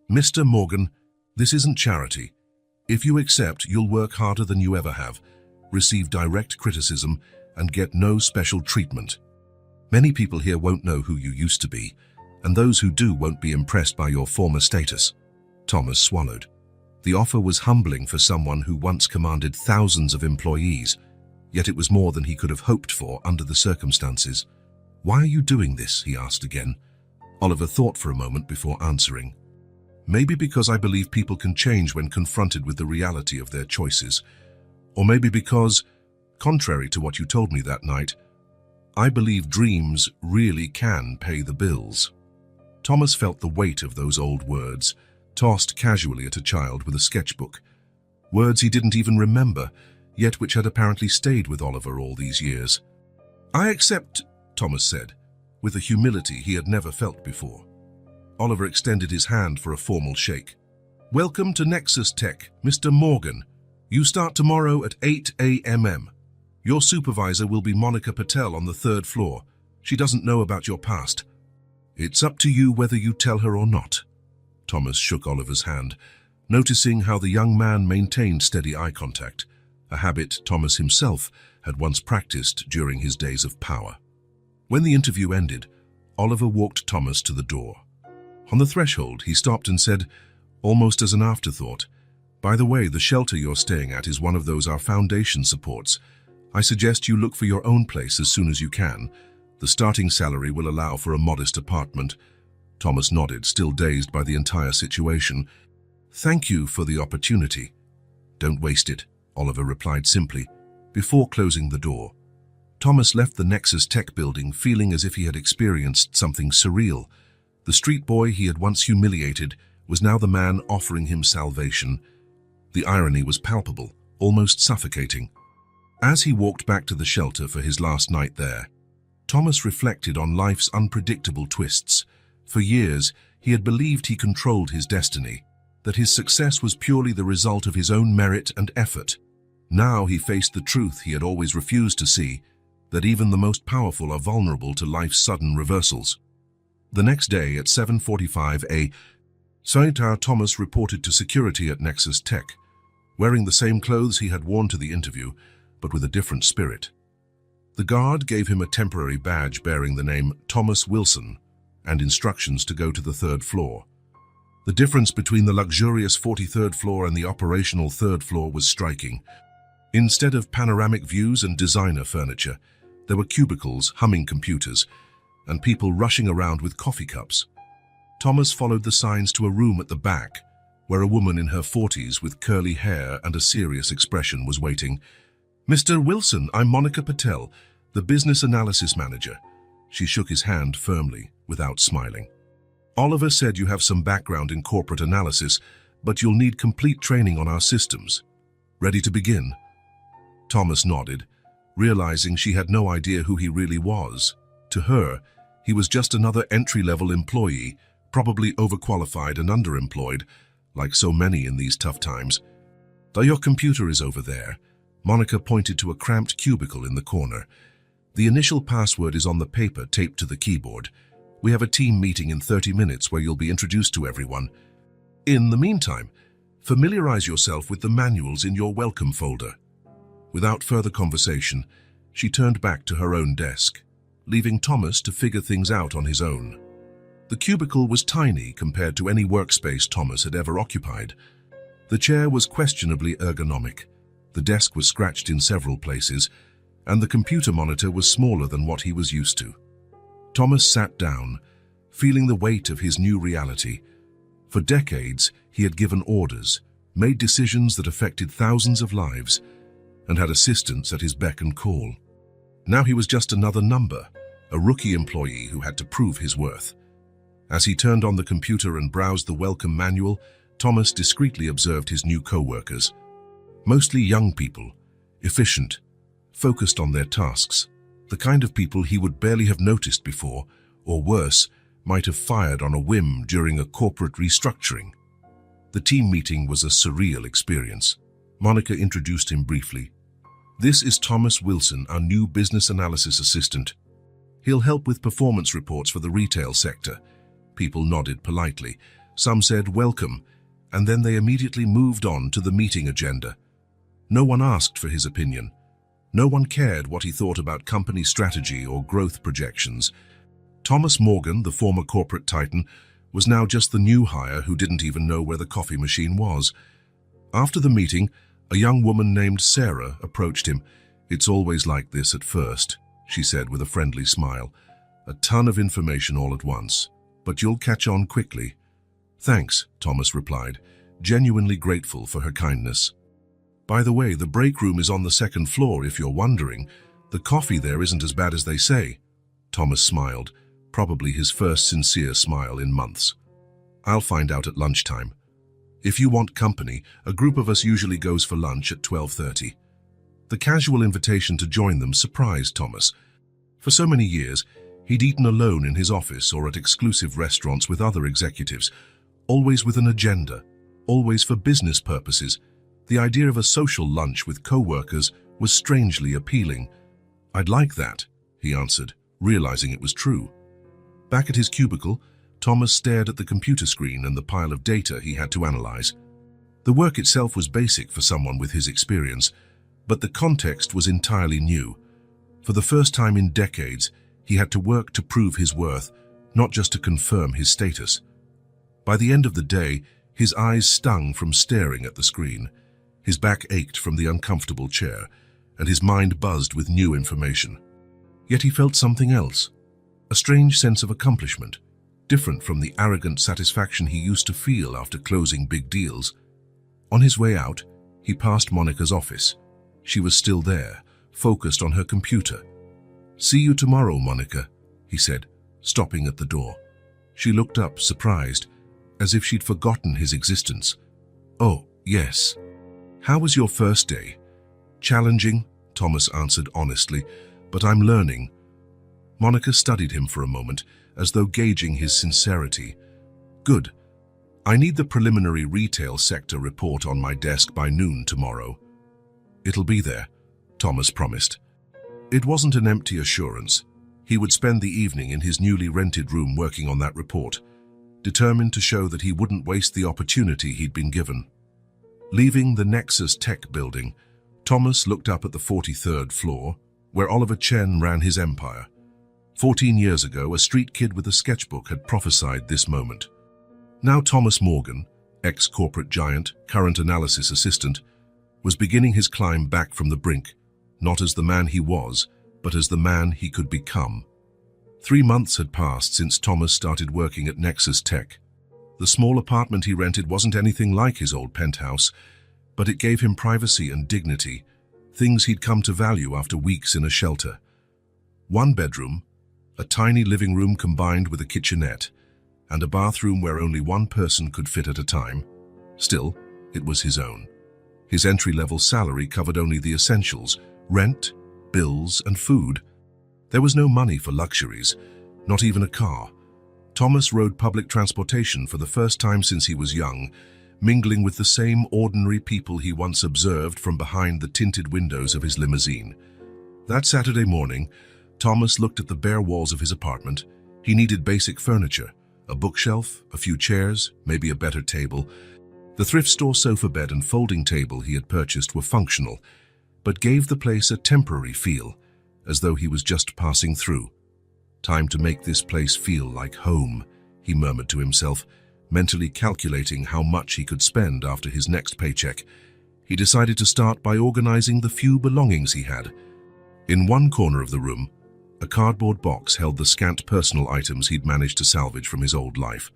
[SPEAKER 1] Mr. Morgan, this isn't charity. If you accept, you'll work harder than you ever have, receive direct criticism, and get no special treatment. Many people here won't know who you used to be, and those who do won't be impressed by your former status." Thomas swallowed. The offer was humbling for someone who once commanded thousands of employees, yet it was more than he could have hoped for under the circumstances. "Why are you doing this?" he asked again. Oliver thought for a moment before answering. Maybe because I believe people can change when confronted with the reality of their choices. Or maybe because, contrary to what you told me that night, I believe dreams really can pay the bills. Thomas felt the weight of those old words, tossed casually at a child with a sketchbook. Words he didn't even remember, yet which had apparently stayed with Oliver all these years. "I accept," Thomas said, with a humility he had never felt before. Oliver extended his hand for a formal shake. "Welcome to Nexus Tech, Mr. Morgan. You start tomorrow at 8 a.m. Your supervisor will be Monica Patel on the 3rd floor. She doesn't know about your past. It's up to you whether you tell her or not." Thomas shook Oliver's hand, noticing how the young man maintained steady eye contact, a habit Thomas himself had once practiced during his days of power. When the interview ended, Oliver walked Thomas to the door. On the threshold, he stopped and said, almost as an afterthought, "By the way, the shelter you're staying at is one of those our foundation supports. I suggest you look for your own place as soon as you can. The starting salary will allow for a modest apartment." Thomas nodded, still dazed by the entire situation. "Thank you for the opportunity." "Don't waste it," Oliver replied simply, before closing the door. Thomas left the Nexus Tech building feeling as if he had experienced something surreal. The street boy he had once humiliated was now the man offering him salvation. The irony was palpable, almost suffocating. As he walked back to the shelter for his last night there, Thomas reflected on life's unpredictable twists. For years, he had believed he controlled his destiny, that his success was purely the result of his own merit and effort. Now he faced the truth he had always refused to see, that even the most powerful are vulnerable to life's sudden reversals. The next day at 7:45 a.m., Thomas reported to security at Nexus Tech, wearing the same clothes he had worn to the interview, but with a different spirit. The guard gave him a temporary badge bearing the name Thomas Wilson and instructions to go to the 3rd floor. The difference between the luxurious 43rd floor and the operational 3rd floor was striking. Instead of panoramic views and designer furniture, there were cubicles, humming computers, and people rushing around with coffee cups. Thomas followed the signs to a room at the back, where a woman in her 40s with curly hair and a serious expression was waiting. "Mr. Wilson, I'm Monica Patel, the business analysis manager." She shook his hand firmly, without smiling. "Oliver said you have some background in corporate analysis, but you'll need complete training on our systems. Ready to begin?" Thomas nodded, realizing she had no idea who he really was. To her, he was just another entry-level employee, probably overqualified and underemployed, like so many in these tough times. "Your computer is over there." Monica pointed to a cramped cubicle in the corner. "The initial password is on the paper taped to the keyboard. We have a team meeting in 30 minutes where you'll be introduced to everyone. In the meantime, familiarize yourself with the manuals in your welcome folder." Without further conversation, she turned back to her own desk, leaving Thomas to figure things out on his own. The cubicle was tiny compared to any workspace Thomas had ever occupied. The chair was questionably ergonomic, the desk was scratched in several places, and the computer monitor was smaller than what he was used to. Thomas sat down, feeling the weight of his new reality. For decades, he had given orders, made decisions that affected thousands of lives, and had assistants at his beck and call. Now he was just another number, a rookie employee who had to prove his worth. As he turned on the computer and browsed the welcome manual, Thomas discreetly observed his new co-workers. Mostly young people, efficient, focused on their tasks, the kind of people he would barely have noticed before, or worse, might have fired on a whim during a corporate restructuring. The team meeting was a surreal experience. Monica introduced him briefly. "This is Thomas Wilson, our new business analysis assistant. He'll help with performance reports for the retail sector." People nodded politely. Some said welcome, and then they immediately moved on to the meeting agenda. No one asked for his opinion. No one cared what he thought about company strategy or growth projections. Thomas Morgan, the former corporate titan, was now just the new hire who didn't even know where the coffee machine was. After the meeting, a young woman named Sarah approached him. "It's always like this at first," she said with a friendly smile. "A ton of information all at once, but you'll catch on quickly." Thanks, Thomas replied, genuinely grateful for her kindness. By the way, the break room is on the second floor if you're wondering. The coffee there isn't as bad as they say. Thomas smiled, probably his first sincere smile in months. I'll find out at lunchtime. If you want company, a group of us usually goes for lunch at 12:30. The casual invitation to join them surprised Thomas. For so many years, he'd eaten alone in his office or at exclusive restaurants with other executives, always with an agenda, always for business purposes. The idea of a social lunch with co-workers was strangely appealing. I'd like that, he answered, realizing it was true. Back at his cubicle, Thomas stared at the computer screen and the pile of data he had to analyze. The work itself was basic for someone with his experience, but the context was entirely new. For the first time in decades, he had to work to prove his worth, not just to confirm his status. By the end of the day, his eyes stung from staring at the screen. His back ached from the uncomfortable chair, and his mind buzzed with new information. Yet he felt something else, a strange sense of accomplishment, different from the arrogant satisfaction he used to feel after closing big deals. On his way out, he passed Monica's office. She was still there, focused on her computer. "See you tomorrow, Monica," he said, stopping at the door. She looked up, surprised, as if she'd forgotten his existence. "Oh, yes. How was your first day?" "Challenging," Thomas answered honestly, "but I'm learning." Monica studied him for a moment, as though gauging his sincerity. "Good. I need the preliminary retail sector report on my desk by noon tomorrow." "It'll be there," Thomas promised. It wasn't an empty assurance. He would spend the evening in his newly rented room working on that report, determined to show that he wouldn't waste the opportunity he'd been given. Leaving the Nexus Tech building, Thomas looked up at the 43rd floor, where Oliver Chen ran his empire. 14 years ago, a street kid with a sketchbook had prophesied this moment. Now Thomas Morgan, ex-corporate giant, current analysis assistant, was beginning his climb back from the brink, not as the man he was, but as the man he could become. 3 months had passed since Thomas started working at Nexus Tech. The small apartment he rented wasn't anything like his old penthouse, but it gave him privacy and dignity, things he'd come to value after weeks in a shelter. 1 bedroom, a tiny living room combined with a kitchenette, and a bathroom where only 1 person could fit at a time. Still, it was his own. His entry-level salary covered only the essentials: rent, bills, and food. There was no money for luxuries, not even a car. Thomas rode public transportation for the first time since he was young, mingling with the same ordinary people he once observed from behind the tinted windows of his limousine. That Saturday morning, Thomas looked at the bare walls of his apartment. He needed basic furniture, a bookshelf, a few chairs, maybe a better table. The thrift store sofa bed and folding table he had purchased were functional, but gave the place a temporary feel, as though he was just passing through. "Time to make this place feel like home," he murmured to himself, mentally calculating how much he could spend after his next paycheck. He decided to start by organizing the few belongings he had. In one corner of the room, a cardboard box held the scant personal items he'd managed to salvage from his old life.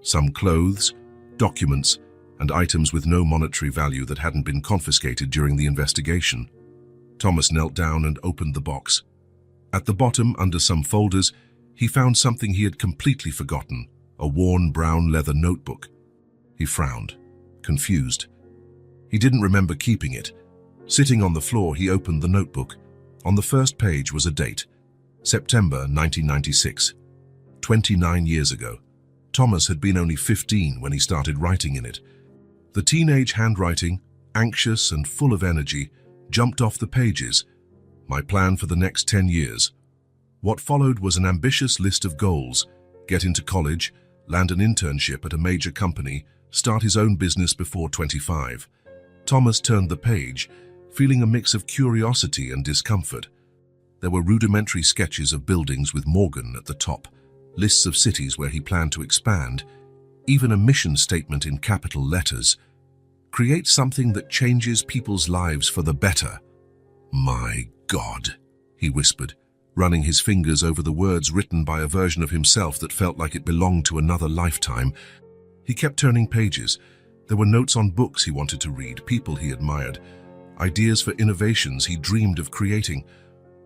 [SPEAKER 1] Some clothes, documents, and items with no monetary value that hadn't been confiscated during the investigation. Thomas knelt down and opened the box. At the bottom, under some folders, he found something he had completely forgotten: a worn brown leather notebook. He frowned, confused. He didn't remember keeping it. Sitting on the floor, he opened the notebook. On the first page was a date: September 1996. 29 years ago. Thomas had been only 15 when he started writing in it. The teenage handwriting, anxious and full of energy, jumped off the pages. My plan for the next 10 years. What followed was an ambitious list of goals: get into college, land an internship at a major company, start his own business before 25. Thomas turned the page, feeling a mix of curiosity and discomfort. There were rudimentary sketches of buildings with Morgan at the top, lists of cities where he planned to expand, even a mission statement in capital letters. Create something that changes people's lives for the better. "My God," he whispered, running his fingers over the words written by a version of himself that felt like it belonged to another lifetime. He kept turning pages. There were notes on books he wanted to read, people he admired, ideas for innovations he dreamed of creating.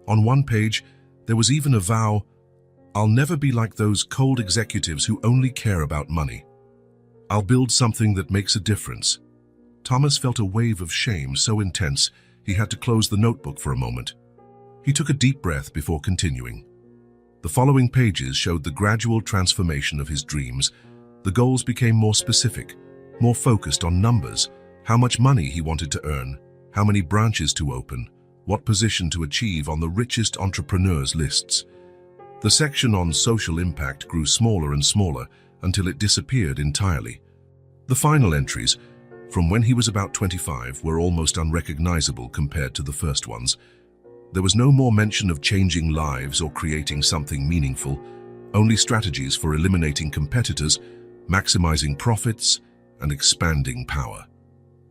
[SPEAKER 1] On one page, there was even a vow, "I'll never be like those cold executives who only care about money. I'll build something that makes a difference." Thomas felt a wave of shame so intense he had to close the notebook for a moment. He took a deep breath before continuing. The following pages showed the gradual transformation of his dreams. The goals became more specific, more focused on numbers, how much money he wanted to earn, how many branches to open, what position to achieve on the richest entrepreneurs' lists. The section on social impact grew smaller and smaller until it disappeared entirely. The final entries, from when he was about 25, were almost unrecognizable compared to the first ones. There was no more mention of changing lives or creating something meaningful, only strategies for eliminating competitors, maximizing profits, and expanding power.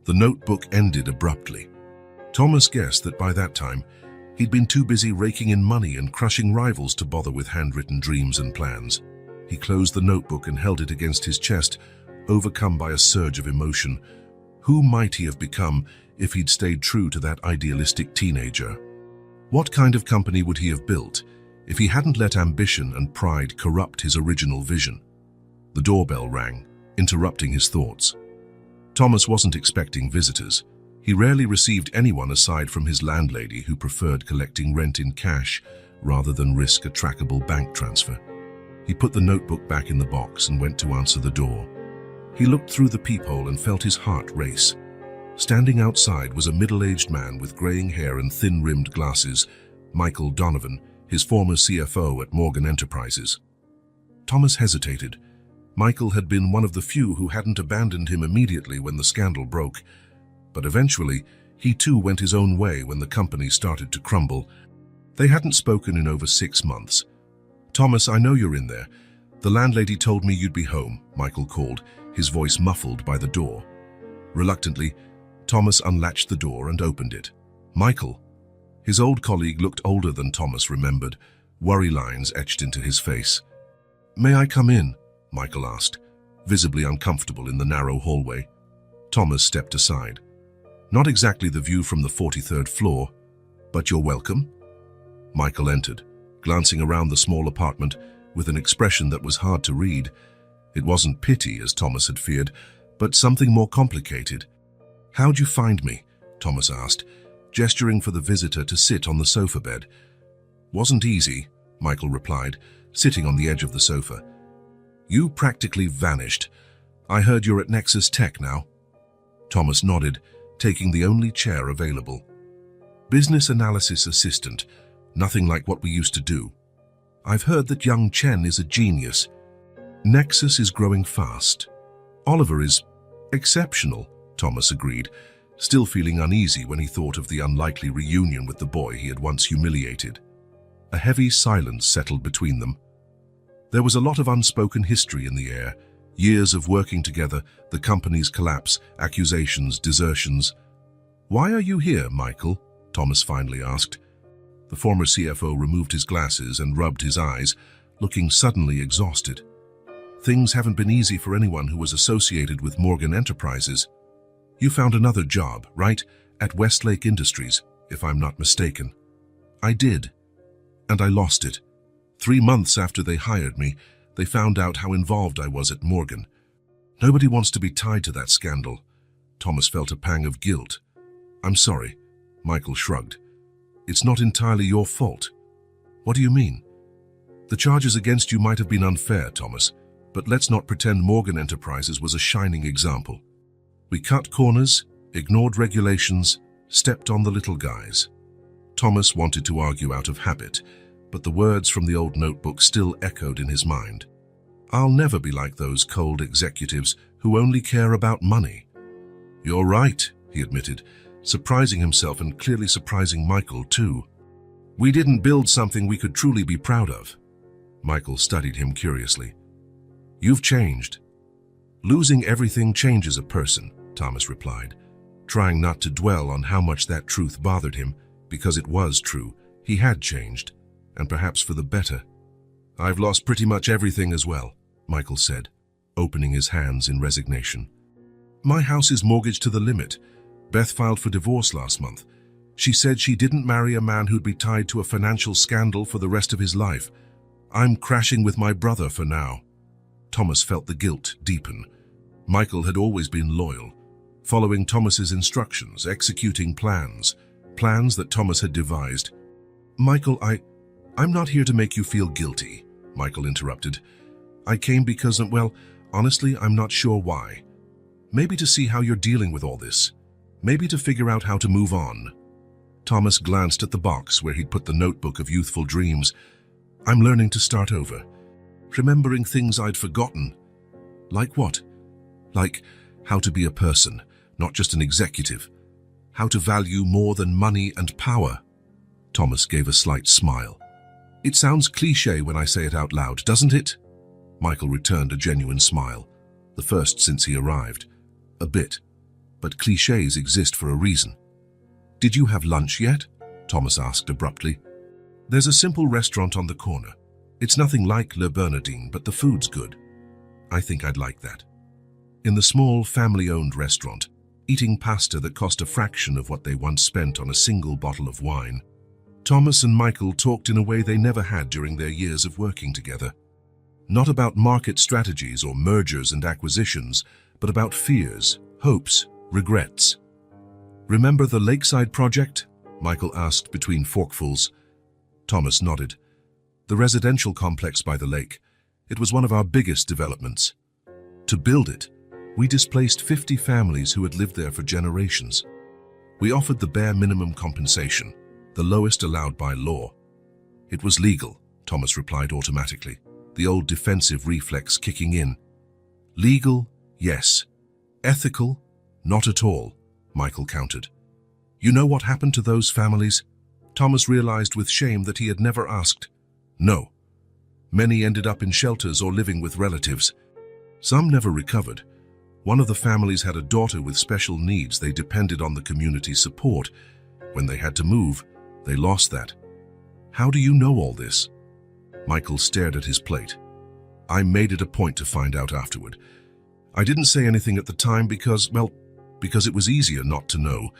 [SPEAKER 1] The notebook ended abruptly. Thomas guessed that by that time, he'd been too busy raking in money and crushing rivals to bother with handwritten dreams and plans. He closed the notebook and held it against his chest, overcome by a surge of emotion. Who might he have become if he'd stayed true to that idealistic teenager? What kind of company would he have built if he hadn't let ambition and pride corrupt his original vision? The doorbell rang, interrupting his thoughts. Thomas wasn't expecting visitors. He rarely received anyone aside from his landlady, who preferred collecting rent in cash rather than risk a trackable bank transfer. He put the notebook back in the box and went to answer the door. He looked through the peephole and felt his heart race. Standing outside was a middle-aged man with graying hair and thin-rimmed glasses, Michael Donovan, his former CFO at Morgan Enterprises. Thomas hesitated. Michael had been one of the few who hadn't abandoned him immediately when the scandal broke, but eventually he too went his own way when the company started to crumble. They hadn't spoken in over 6 months. "Thomas, I know you're in there. The landlady told me you'd be home," Michael called, his voice muffled by the door. Reluctantly, Thomas unlatched the door and opened it. Michael. His old colleague looked older than Thomas remembered, worry lines etched into his face. "May I come in?" Michael asked, visibly uncomfortable in the narrow hallway. Thomas stepped aside. "Not exactly the view from the 43rd floor, but you're welcome." Michael entered, glancing around the small apartment with an expression that was hard to read. It wasn't pity, as Thomas had feared, but something more complicated. "How'd you find me?" Thomas asked, gesturing for the visitor to sit on the sofa bed. "Wasn't easy," Michael replied, sitting on the edge of the sofa. "You practically vanished. I heard you're at Nexus Tech now." Thomas nodded, taking the only chair available. "Business analysis assistant. Nothing like what we used to do. I've heard that young Chen is a genius. Nexus is growing fast. Oliver is exceptional," Thomas agreed, still feeling uneasy when he thought of the unlikely reunion with the boy he had once humiliated. A heavy silence settled between them. There was a lot of unspoken history in the air, years of working together, the company's collapse, accusations, desertions. "Why are you here, Michael?" Thomas finally asked. The former CFO removed his glasses and rubbed his eyes, looking suddenly exhausted. "Things haven't been easy for anyone who was associated with Morgan Enterprises. You found another job, right? At Westlake Industries, if I'm not mistaken." "I did. And I lost it. 3 months after they hired me, they found out how involved I was at Morgan. Nobody wants to be tied to that scandal." Thomas felt a pang of guilt. "I'm sorry," Michael shrugged. "It's not entirely your fault." "What do you mean?" "The charges against you might have been unfair, Thomas, but let's not pretend Morgan Enterprises was a shining example. We cut corners, ignored regulations, stepped on the little guys." Thomas wanted to argue out of habit, but the words from the old notebook still echoed in his mind. "I'll never be like those cold executives who only care about money." "You're right," he admitted, surprising himself and clearly surprising Michael too. "We didn't build something we could truly be proud of." Michael studied him curiously. "You've changed." "Losing everything changes a person," Thomas replied, trying not to dwell on how much that truth bothered him, because it was true. He had changed, and perhaps for the better. "I've lost pretty much everything as well," Michael said. opening his hands in resignation. My house is mortgaged to the limit. Beth filed for divorce last month. She said she didn't marry a man who'd be tied to a financial scandal for the rest of his life. I'm crashing with my brother for now. Thomas felt the guilt deepen. Michael had always been loyal, following Thomas's instructions, executing plans that Thomas had devised. Michael, I'm not here to make you feel guilty, Michael interrupted. I came because, well, honestly, I'm not sure why. Maybe to see how you're dealing with all this. Maybe to figure out how to move on. Thomas glanced at the box where he'd put the notebook of youthful dreams. I'm learning to start over. Remembering things I'd forgotten. Like what? Like how to be a person, not just an executive. How to value more than money and power. Thomas gave a slight smile. It sounds cliché when I say it out loud, doesn't it? Michael returned a genuine smile, the first since he arrived. A bit, but clichés exist for a reason. Did you have lunch yet? Thomas asked abruptly. There's a simple restaurant on the corner. It's nothing like Le Bernardin, but the food's good. I think I'd like that. In the small, family-owned restaurant, eating pasta that cost a fraction of what they once spent on a single bottle of wine, Thomas and Michael talked in a way they never had during their years of working together. Not about market strategies or mergers and acquisitions, but about fears, hopes, regrets. Remember the Lakeside project? Michael asked between forkfuls. Thomas nodded. The residential complex by the lake. It was one of our biggest developments. To build it, we displaced 50 families who had lived there for generations. We offered the bare minimum compensation, the lowest allowed by law. It was legal, Thomas replied automatically, the old defensive reflex kicking in. Legal, yes. Ethical, not at all, Michael countered. You know what happened to those families? Thomas realized with shame that he had never asked. No. Many ended up in shelters or living with relatives. Some never recovered. One of the families had a daughter with special needs. They depended on the community's support. When they had to move, they lost that. How do you know all this? Michael stared at his plate. I made it a point to find out afterward. I didn't say anything at the time because it was easier not to know.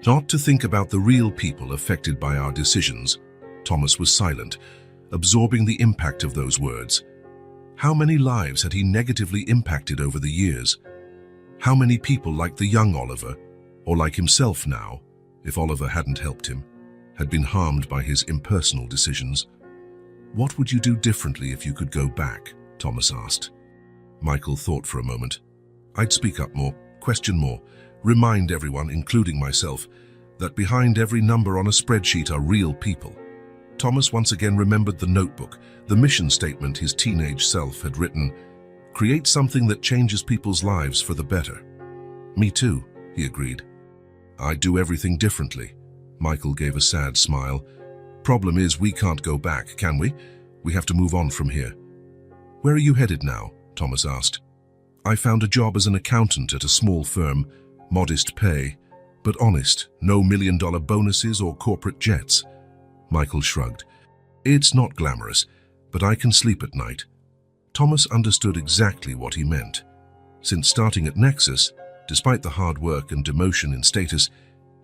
[SPEAKER 1] Not to think about the real people affected by our decisions. Thomas was silent, absorbing the impact of those words. How many lives had he negatively impacted over the years? How many people like the young Oliver, or like himself now, if Oliver hadn't helped him, had been harmed by his impersonal decisions? What would you do differently if you could go back? Thomas asked. Michael thought for a moment. I'd speak up more, question more, remind everyone, including myself, that behind every number on a spreadsheet are real people. Thomas once again remembered the notebook, the mission statement his teenage self had written. Create something that changes people's lives for the better. Me too, he agreed. I'd do everything differently. Michael gave a sad smile. Problem is, we can't go back, can we? We have to move on from here. Where are you headed now? Thomas asked. I found a job as an accountant at a small firm, modest pay, but honest, no million-dollar bonuses or corporate jets. Michael shrugged. It's not glamorous, but I can sleep at night. Thomas understood exactly what he meant. Since starting at Nexus, despite the hard work and demotion in status,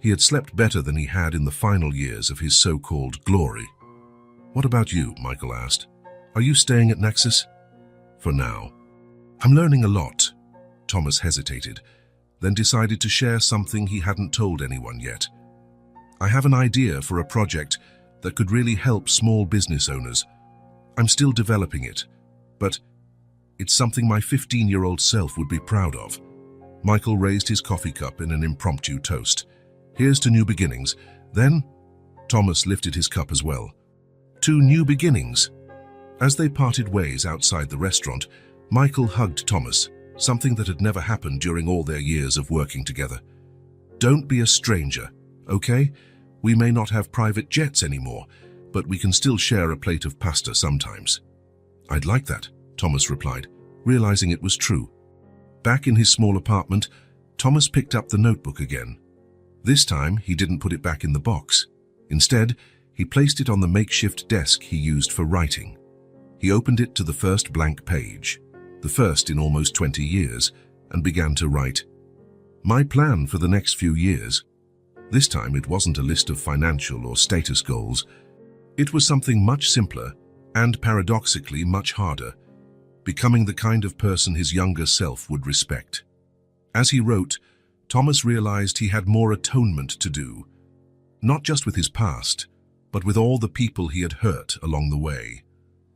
[SPEAKER 1] he had slept better than he had in the final years of his so-called glory. What about you? Michael asked. Are you staying at Nexus? For now. I'm learning a lot. Thomas hesitated, then decided to share something he hadn't told anyone yet. I have an idea for a project that could really help small business owners. I'm still developing it, but it's something my 15-year-old self would be proud of. Michael raised his coffee cup in an impromptu toast. Here's to new beginnings. Then, Thomas lifted his cup as well. To new beginnings. As they parted ways outside the restaurant, Michael hugged Thomas, something that had never happened during all their years of working together. Don't be a stranger, okay? We may not have private jets anymore, but we can still share a plate of pasta sometimes. I'd like that, Thomas replied, realizing it was true. Back in his small apartment, Thomas picked up the notebook again. This time, he didn't put it back in the box. Instead, he placed it on the makeshift desk he used for writing. He opened it to the first blank page. the first in almost 20 years, and began to write. My plan for the next few years. This time it wasn't a list of financial or status goals. It was something much simpler and paradoxically much harder, becoming the kind of person his younger self would respect. As he wrote, Thomas realized he had more atonement to do, not just with his past, but with all the people he had hurt along the way.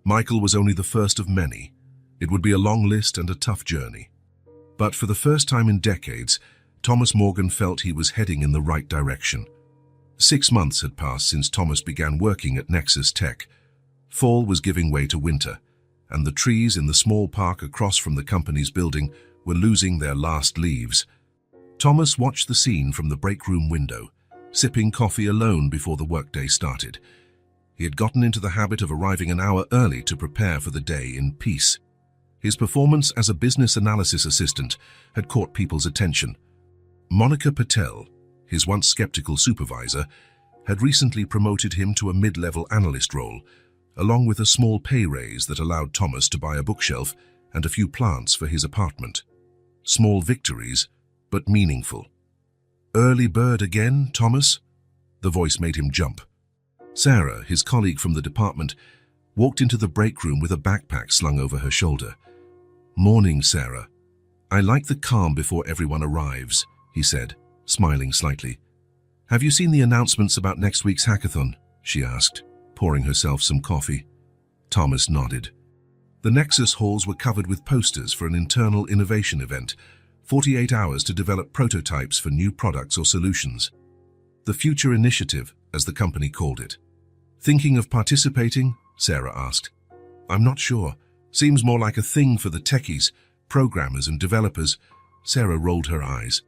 [SPEAKER 1] Michael was only the first of many. It would be a long list and a tough journey. But for the first time in decades, Thomas Morgan felt he was heading in the right direction. 6 months had passed since Thomas began working at Nexus Tech. Fall was giving way to winter, and the trees in the small park across from the company's building were losing their last leaves. Thomas watched the scene from the break room window, sipping coffee alone before the workday started. He had gotten into the habit of arriving an hour early to prepare for the day in peace. His performance as a business analysis assistant had caught people's attention. Monica Patel, his once skeptical supervisor, had recently promoted him to a mid-level analyst role, along with a small pay raise that allowed Thomas to buy a bookshelf and a few plants for his apartment. Small victories, but meaningful. Early bird again, Thomas? The voice made him jump. Sarah, his colleague from the department, walked into the break room with a backpack slung over her shoulder. Morning, Sarah. I like the calm before everyone arrives, he said, smiling slightly. Have you seen the announcements about next week's hackathon? She asked, pouring herself some coffee. Thomas nodded. The Nexus halls were covered with posters for an internal innovation event, 48 hours to develop prototypes for new products or solutions. The Future Initiative, as the company called it. Thinking of participating? Sarah asked. I'm not sure. Seems more like a thing for the techies, programmers and developers. Sarah rolled her eyes.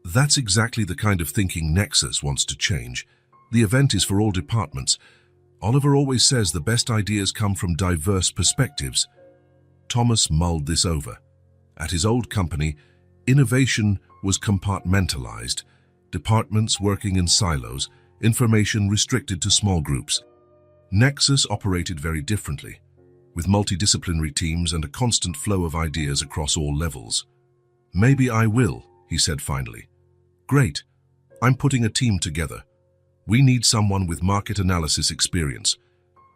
[SPEAKER 1] That's exactly the kind of thinking Nexus wants to change. The event is for all departments. Oliver always says the best ideas come from diverse perspectives. Thomas mulled this over. At his old company, innovation was compartmentalized, departments working in silos, information restricted to small groups. Nexus operated very differently, with multidisciplinary teams and a constant flow of ideas across all levels. Maybe I will, he said finally. Great. I'm putting a team together. We need someone with market analysis experience.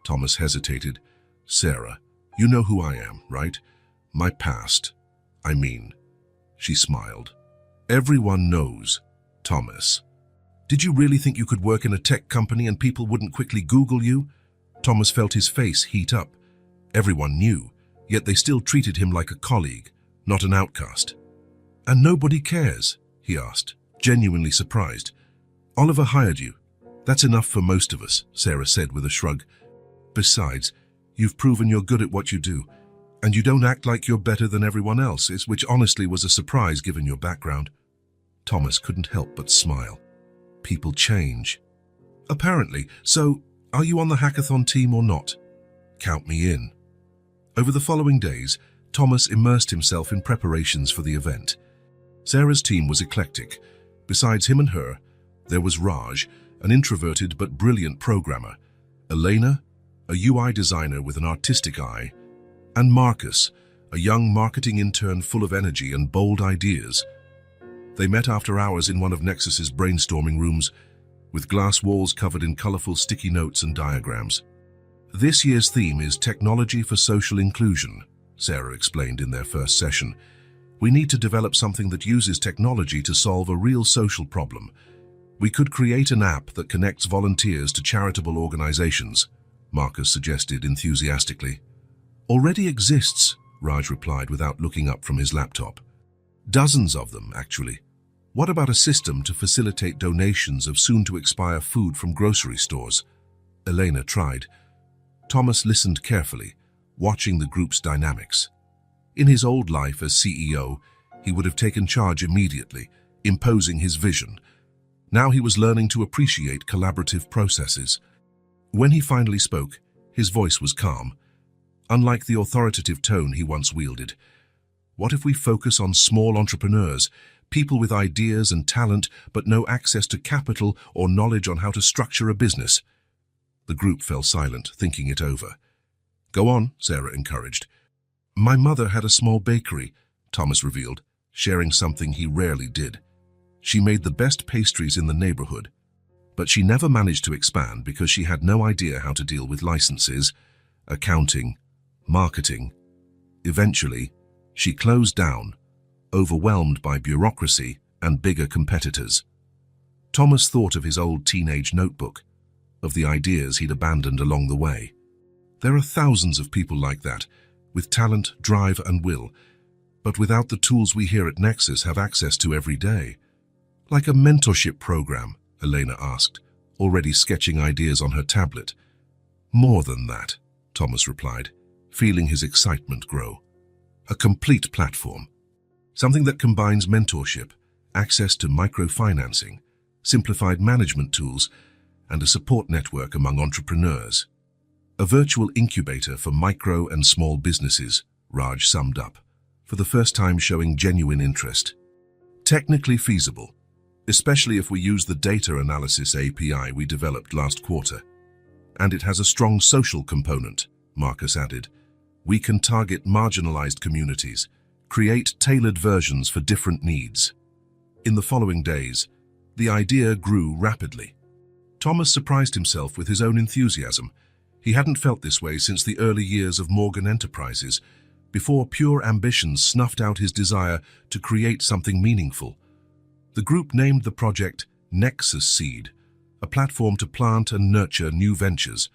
[SPEAKER 1] Thomas hesitated. Sarah, you know who I am, right? My past. I mean. She smiled. Everyone knows, Thomas. Did you really think you could work in a tech company and people wouldn't quickly Google you? Thomas felt his face heat up. Everyone knew, yet they still treated him like a colleague, not an outcast. And nobody cares, he asked, genuinely surprised. Oliver hired you. That's enough for most of us, Sarah said with a shrug. Besides, you've proven you're good at what you do, and you don't act like you're better than everyone else, which honestly was a surprise given your background. Thomas couldn't help but smile. People change. Apparently. So, are you on the hackathon team or not? Count me in. Over the following days, Thomas immersed himself in preparations for the event. Sarah's team was eclectic. Besides him and her, there was Raj, an introverted but brilliant programmer, Elena, a UI designer with an artistic eye, and Marcus, a young marketing intern full of energy and bold ideas. They met after hours in one of Nexus's brainstorming rooms, with glass walls covered in colorful sticky notes and diagrams. This year's theme is Technology for Social Inclusion, Sarah explained in their first session. We need to develop something that uses technology to solve a real social problem. We could create an app that connects volunteers to charitable organizations, Marcus suggested enthusiastically. Already exists, Raj replied without looking up from his laptop. Dozens of them, actually. What about a system to facilitate donations of soon-to-expire food from grocery stores? Elena tried. Thomas listened carefully, watching the group's dynamics. In his old life as CEO, he would have taken charge immediately, imposing his vision. Now he was learning to appreciate collaborative processes. When he finally spoke, his voice was calm, unlike the authoritative tone he once wielded. What if we focus on small entrepreneurs, people with ideas and talent but no access to capital or knowledge on how to structure a business? The group fell silent, thinking it over. Go on, Sarah encouraged. My mother had a small bakery, Thomas revealed, sharing something he rarely did. She made the best pastries in the neighborhood, but she never managed to expand because she had no idea how to deal with licenses, accounting, marketing. Eventually, she closed down, overwhelmed by bureaucracy and bigger competitors. Thomas thought of his old teenage notebook, of the ideas he'd abandoned along the way. There are thousands of people like that, with talent, drive, and will, but without the tools we here at Nexus have access to every day. Like a mentorship program, Elena asked, already sketching ideas on her tablet. More than that, Thomas replied, feeling his excitement grow. A complete platform. Something that combines mentorship, access to microfinancing, simplified management tools, and a support network among entrepreneurs. A virtual incubator for micro and small businesses, Raj summed up, for the first time showing genuine interest. Technically feasible, especially if we use the data analysis API we developed last quarter. And it has a strong social component, Marcus added. We can target marginalized communities, create tailored versions for different needs. In the following days, the idea grew rapidly. Thomas surprised himself with his own enthusiasm. He hadn't felt this way since the early years of Morgan Enterprises, before pure ambition snuffed out his desire to create something meaningful. The group named the project Nexus Seed, a platform to plant and nurture new ventures.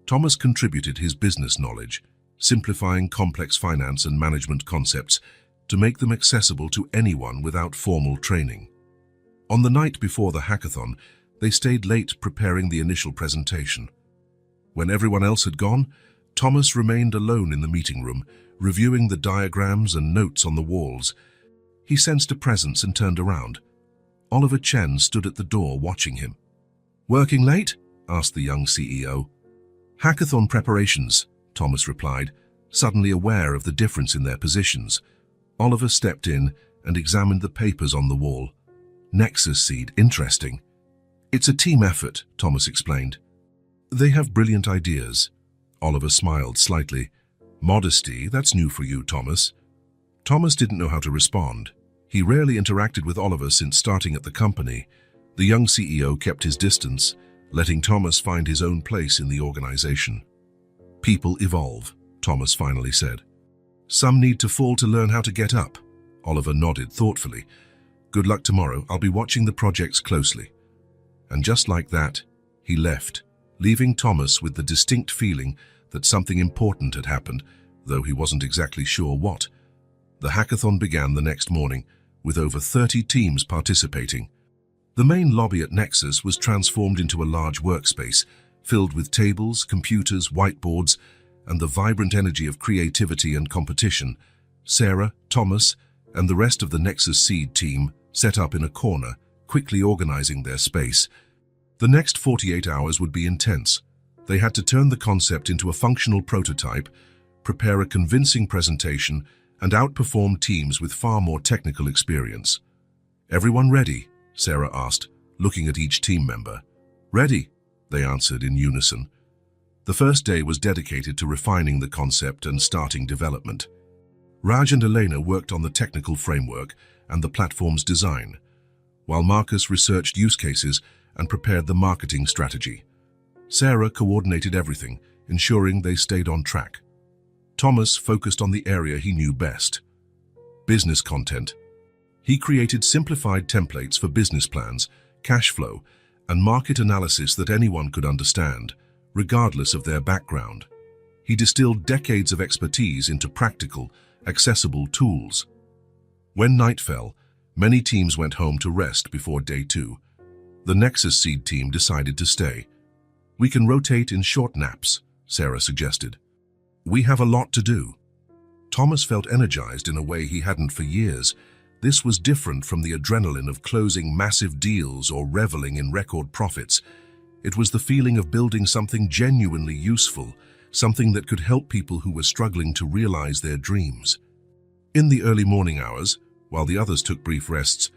[SPEAKER 1] Thomas contributed his business knowledge, simplifying complex finance and management concepts to make them accessible to anyone without formal training. On the night before the hackathon, they stayed late preparing the initial presentation. When everyone else had gone, Thomas remained alone in the meeting room, reviewing the diagrams and notes on the walls. He sensed a presence and turned around. Oliver Chen stood at the door watching him. "Working late?" asked the young CEO. "Hackathon preparations," Thomas replied, suddenly aware of the difference in their positions. Oliver stepped in and examined the papers on the wall. "Nexus Seed, interesting." "It's a team effort," Thomas explained. "They have brilliant ideas." Oliver smiled slightly. "Modesty, that's new for you, Thomas." Thomas didn't know how to respond. He rarely interacted with Oliver since starting at the company. The young CEO kept his distance, letting Thomas find his own place in the organization. "People evolve," Thomas finally said. "Some need to fall to learn how to get up." Oliver nodded thoughtfully. "Good luck tomorrow. I'll be watching the projects closely." And just like that, he left, leaving Thomas with the distinct feeling that something important had happened, though he wasn't exactly sure what. The hackathon began the next morning, with over 30 teams participating. The main lobby at Nexus was transformed into a large workspace, filled with tables, computers, whiteboards, and the vibrant energy of creativity and competition. Sarah, Thomas, and the rest of the Nexus Seed team set up in a corner, quickly organizing their space. The next 48 hours would be intense. They had to turn the concept into a functional prototype, prepare a convincing presentation, and outperform teams with far more technical experience. "Everyone ready?" Sarah asked, looking at each team member. "Ready," they answered in unison. The first day was dedicated to refining the concept and starting development. Raj and Elena worked on the technical framework and the platform's design, while Marcus researched use cases and prepared the marketing strategy. Sarah coordinated everything, ensuring they stayed on track. Thomas focused on the area he knew best: business content. He created simplified templates for business plans, cash flow, and market analysis that anyone could understand, regardless of their background. He distilled decades of expertise into practical, accessible tools. When night fell, many teams went home to rest before day 2. The Nexus Seed team decided to stay. "We can rotate in short naps," Sarah suggested. "We have a lot to do." Thomas felt energized in a way he hadn't for years. This was different from the adrenaline of closing massive deals or reveling in record profits. It was the feeling of building something genuinely useful, something that could help people who were struggling to realize their dreams. In the early morning hours, while the others took brief rests,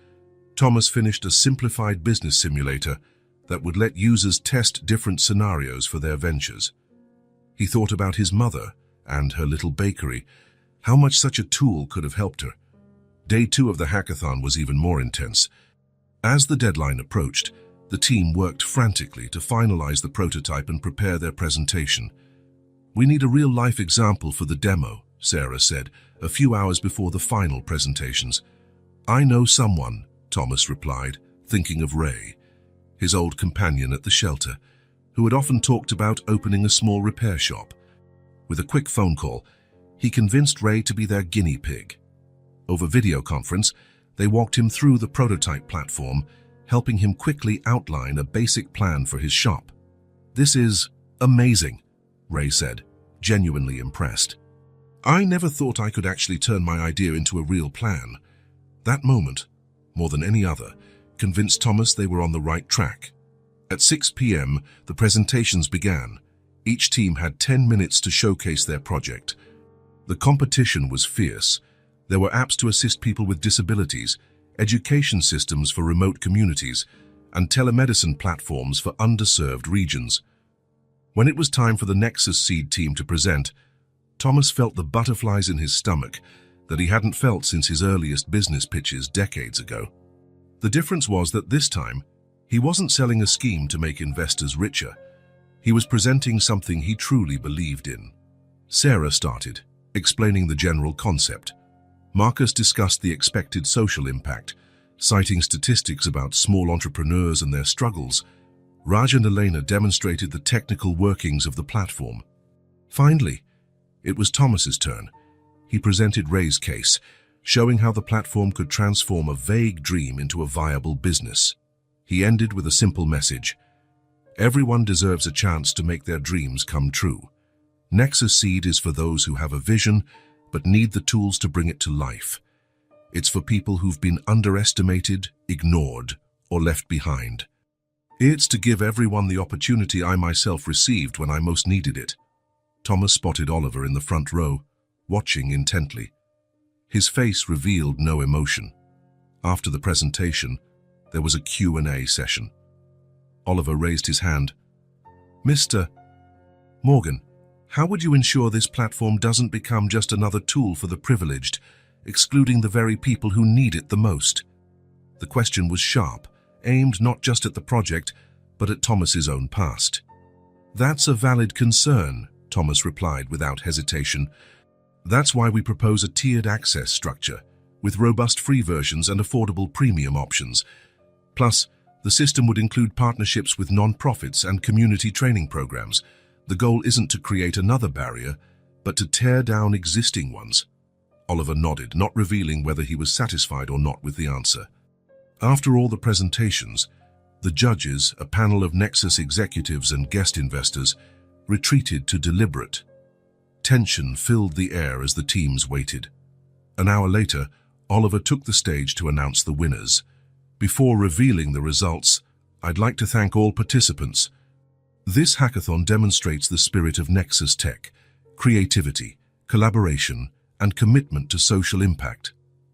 [SPEAKER 1] Thomas finished a simplified business simulator that would let users test different scenarios for their ventures. He thought about his mother and her little bakery, How much such a tool could have helped her. Day 2 of the hackathon was even more intense. As the deadline approached, the team worked frantically to finalize the prototype and prepare their presentation. "We need a real-life example for the demo," Sarah said, a few hours before the final presentations. "I know someone," Thomas replied, thinking of Ray, his old companion at the shelter, who had often talked about opening a small repair shop. With a quick phone call, he convinced Ray to be their guinea pig. Over video conference, they walked him through the prototype platform, helping him quickly outline a basic plan for his shop. "This is amazing," Ray said, genuinely impressed. "I never thought I could actually turn my idea into a real plan." That moment, more than any other, convinced Thomas they were on the right track. At 6 p.m., the presentations began. Each team had 10 minutes to showcase their project. The competition was fierce. There were apps to assist people with disabilities, education systems for remote communities, and telemedicine platforms for underserved regions. When it was time for the Nexus Seed team to present, Thomas felt the butterflies in his stomach that he hadn't felt since his earliest business pitches decades ago. The difference was that this time, he wasn't selling a scheme to make investors richer. He was presenting something he truly believed in. Sarah started, explaining the general concept. Marcus discussed the expected social impact, citing statistics about small entrepreneurs and their struggles. Raj and Elena demonstrated the technical workings of the platform. Finally, it was Thomas's turn. He presented Ray's case, showing how the platform could transform a vague dream into a viable business. He ended with a simple message: everyone deserves a chance to make their dreams come true. Nexus Seed is for those who have a vision but need the tools to bring it to life. It's for people who've been underestimated, ignored, or left behind. It's to give everyone the opportunity I myself received when I most needed it. Thomas spotted Oliver in the front row, watching intently. His face revealed no emotion. After the presentation, there was a Q&A session. Oliver raised his hand. "Mr. Morgan, how would you ensure this platform doesn't become just another tool for the privileged, excluding the very people who need it the most?" The question was sharp, aimed not just at the project, but at Thomas's own past. "That's a valid concern," Thomas replied without hesitation. "That's why we propose a tiered access structure, with robust free versions and affordable premium options. Plus, the system would include partnerships with non-profits and community training programs. The goal isn't to create another barrier, but to tear down existing ones." Oliver nodded, not revealing whether he was satisfied or not with the answer. After all the presentations, the judges, a panel of Nexus executives and guest investors, retreated to deliberate. Tension filled the air as the teams waited. An hour later, Oliver took the stage to announce the winners. "Before revealing the results, I'd like to thank all participants. This hackathon demonstrates the spirit of Nexus Tech, creativity, collaboration, and commitment to social impact."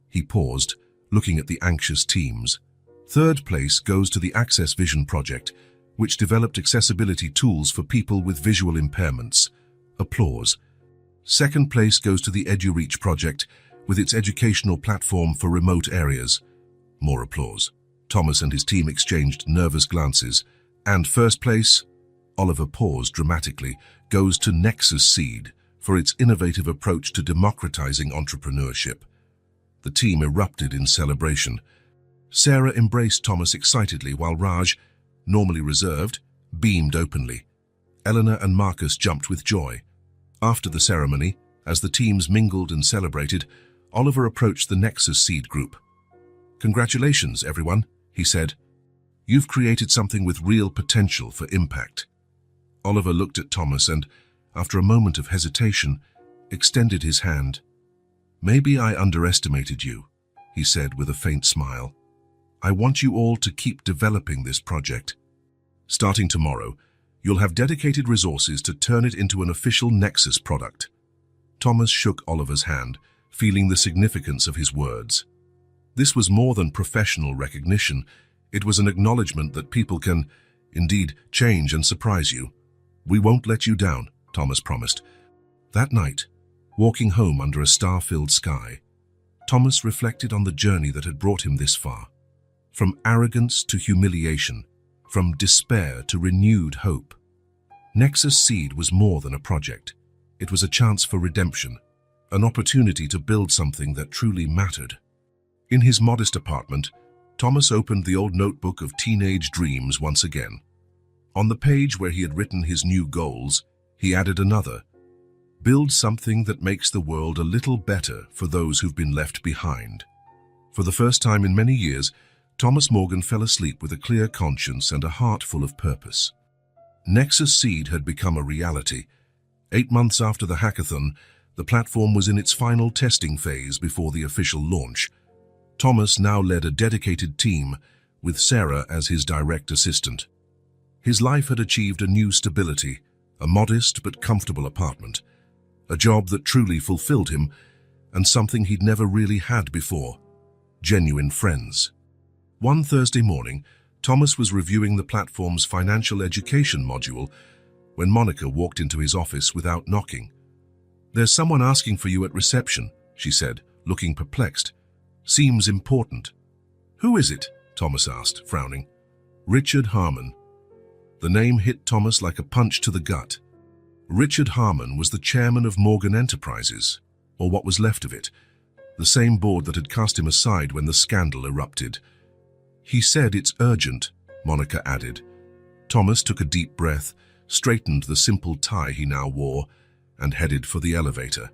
[SPEAKER 1] He paused, looking at the anxious teams. Third place goes to the Access Vision project, which developed accessibility tools for people with visual impairments. Applause. Second place goes to the EduReach project, with its educational platform for remote areas. More applause. Thomas and his team exchanged nervous glances. And first place, Oliver paused dramatically, goes to Nexus Seed for its innovative approach to democratizing entrepreneurship. The team erupted in celebration. Sarah embraced Thomas excitedly while Raj, normally reserved, beamed openly. Eleanor and Marcus jumped with joy. After the ceremony, as the teams mingled and celebrated, Oliver approached the Nexus Seed group. "Congratulations, everyone," he said. "You've created something with real potential for impact." Oliver looked at Thomas and, after a moment of hesitation, extended his hand. "Maybe I underestimated you," he said with a faint smile. "I want you all to keep developing this project. Starting tomorrow, you'll have dedicated resources to turn it into an official Nexus product." Thomas shook Oliver's hand, feeling the significance of his words. This was more than professional recognition. It was an acknowledgement that people can, indeed, change and surprise you. "We won't let you down," Thomas promised. That night, Walking home under a star-filled sky, Thomas reflected on the journey that had brought him this far. From arrogance to humiliation, from despair to renewed hope. Nexus Seed was more than a project. It was a chance for redemption, an opportunity to build something that truly mattered. In his modest apartment, Thomas opened the old notebook of teenage dreams once again. On the page where he had written his new goals, he added another: build something that makes the world a little better for those who've been left behind. For the first time in many years, Thomas Morgan fell asleep with a clear conscience and a heart full of purpose. Nexus Seed had become a reality. 8 months after the hackathon, the platform was in its final testing phase before the official launch. Thomas now led a dedicated team, with Sarah as his direct assistant. His life had achieved a new stability, a modest but comfortable apartment, a job that truly fulfilled him, and something he'd never really had before: genuine friends. One Thursday morning, Thomas was reviewing the platform's financial education module when Monica walked into his office without knocking. "There's someone asking for you at reception," she said, looking perplexed. "Seems important." "Who is it?" Thomas asked, frowning. "Richard Harmon." The name hit Thomas like a punch to the gut. Richard Harmon was the chairman of Morgan Enterprises, or what was left of it, the same board that had cast him aside when the scandal erupted. "He said it's urgent," Monica added. Thomas took a deep breath, straightened the simple tie he now wore, and headed for the elevator.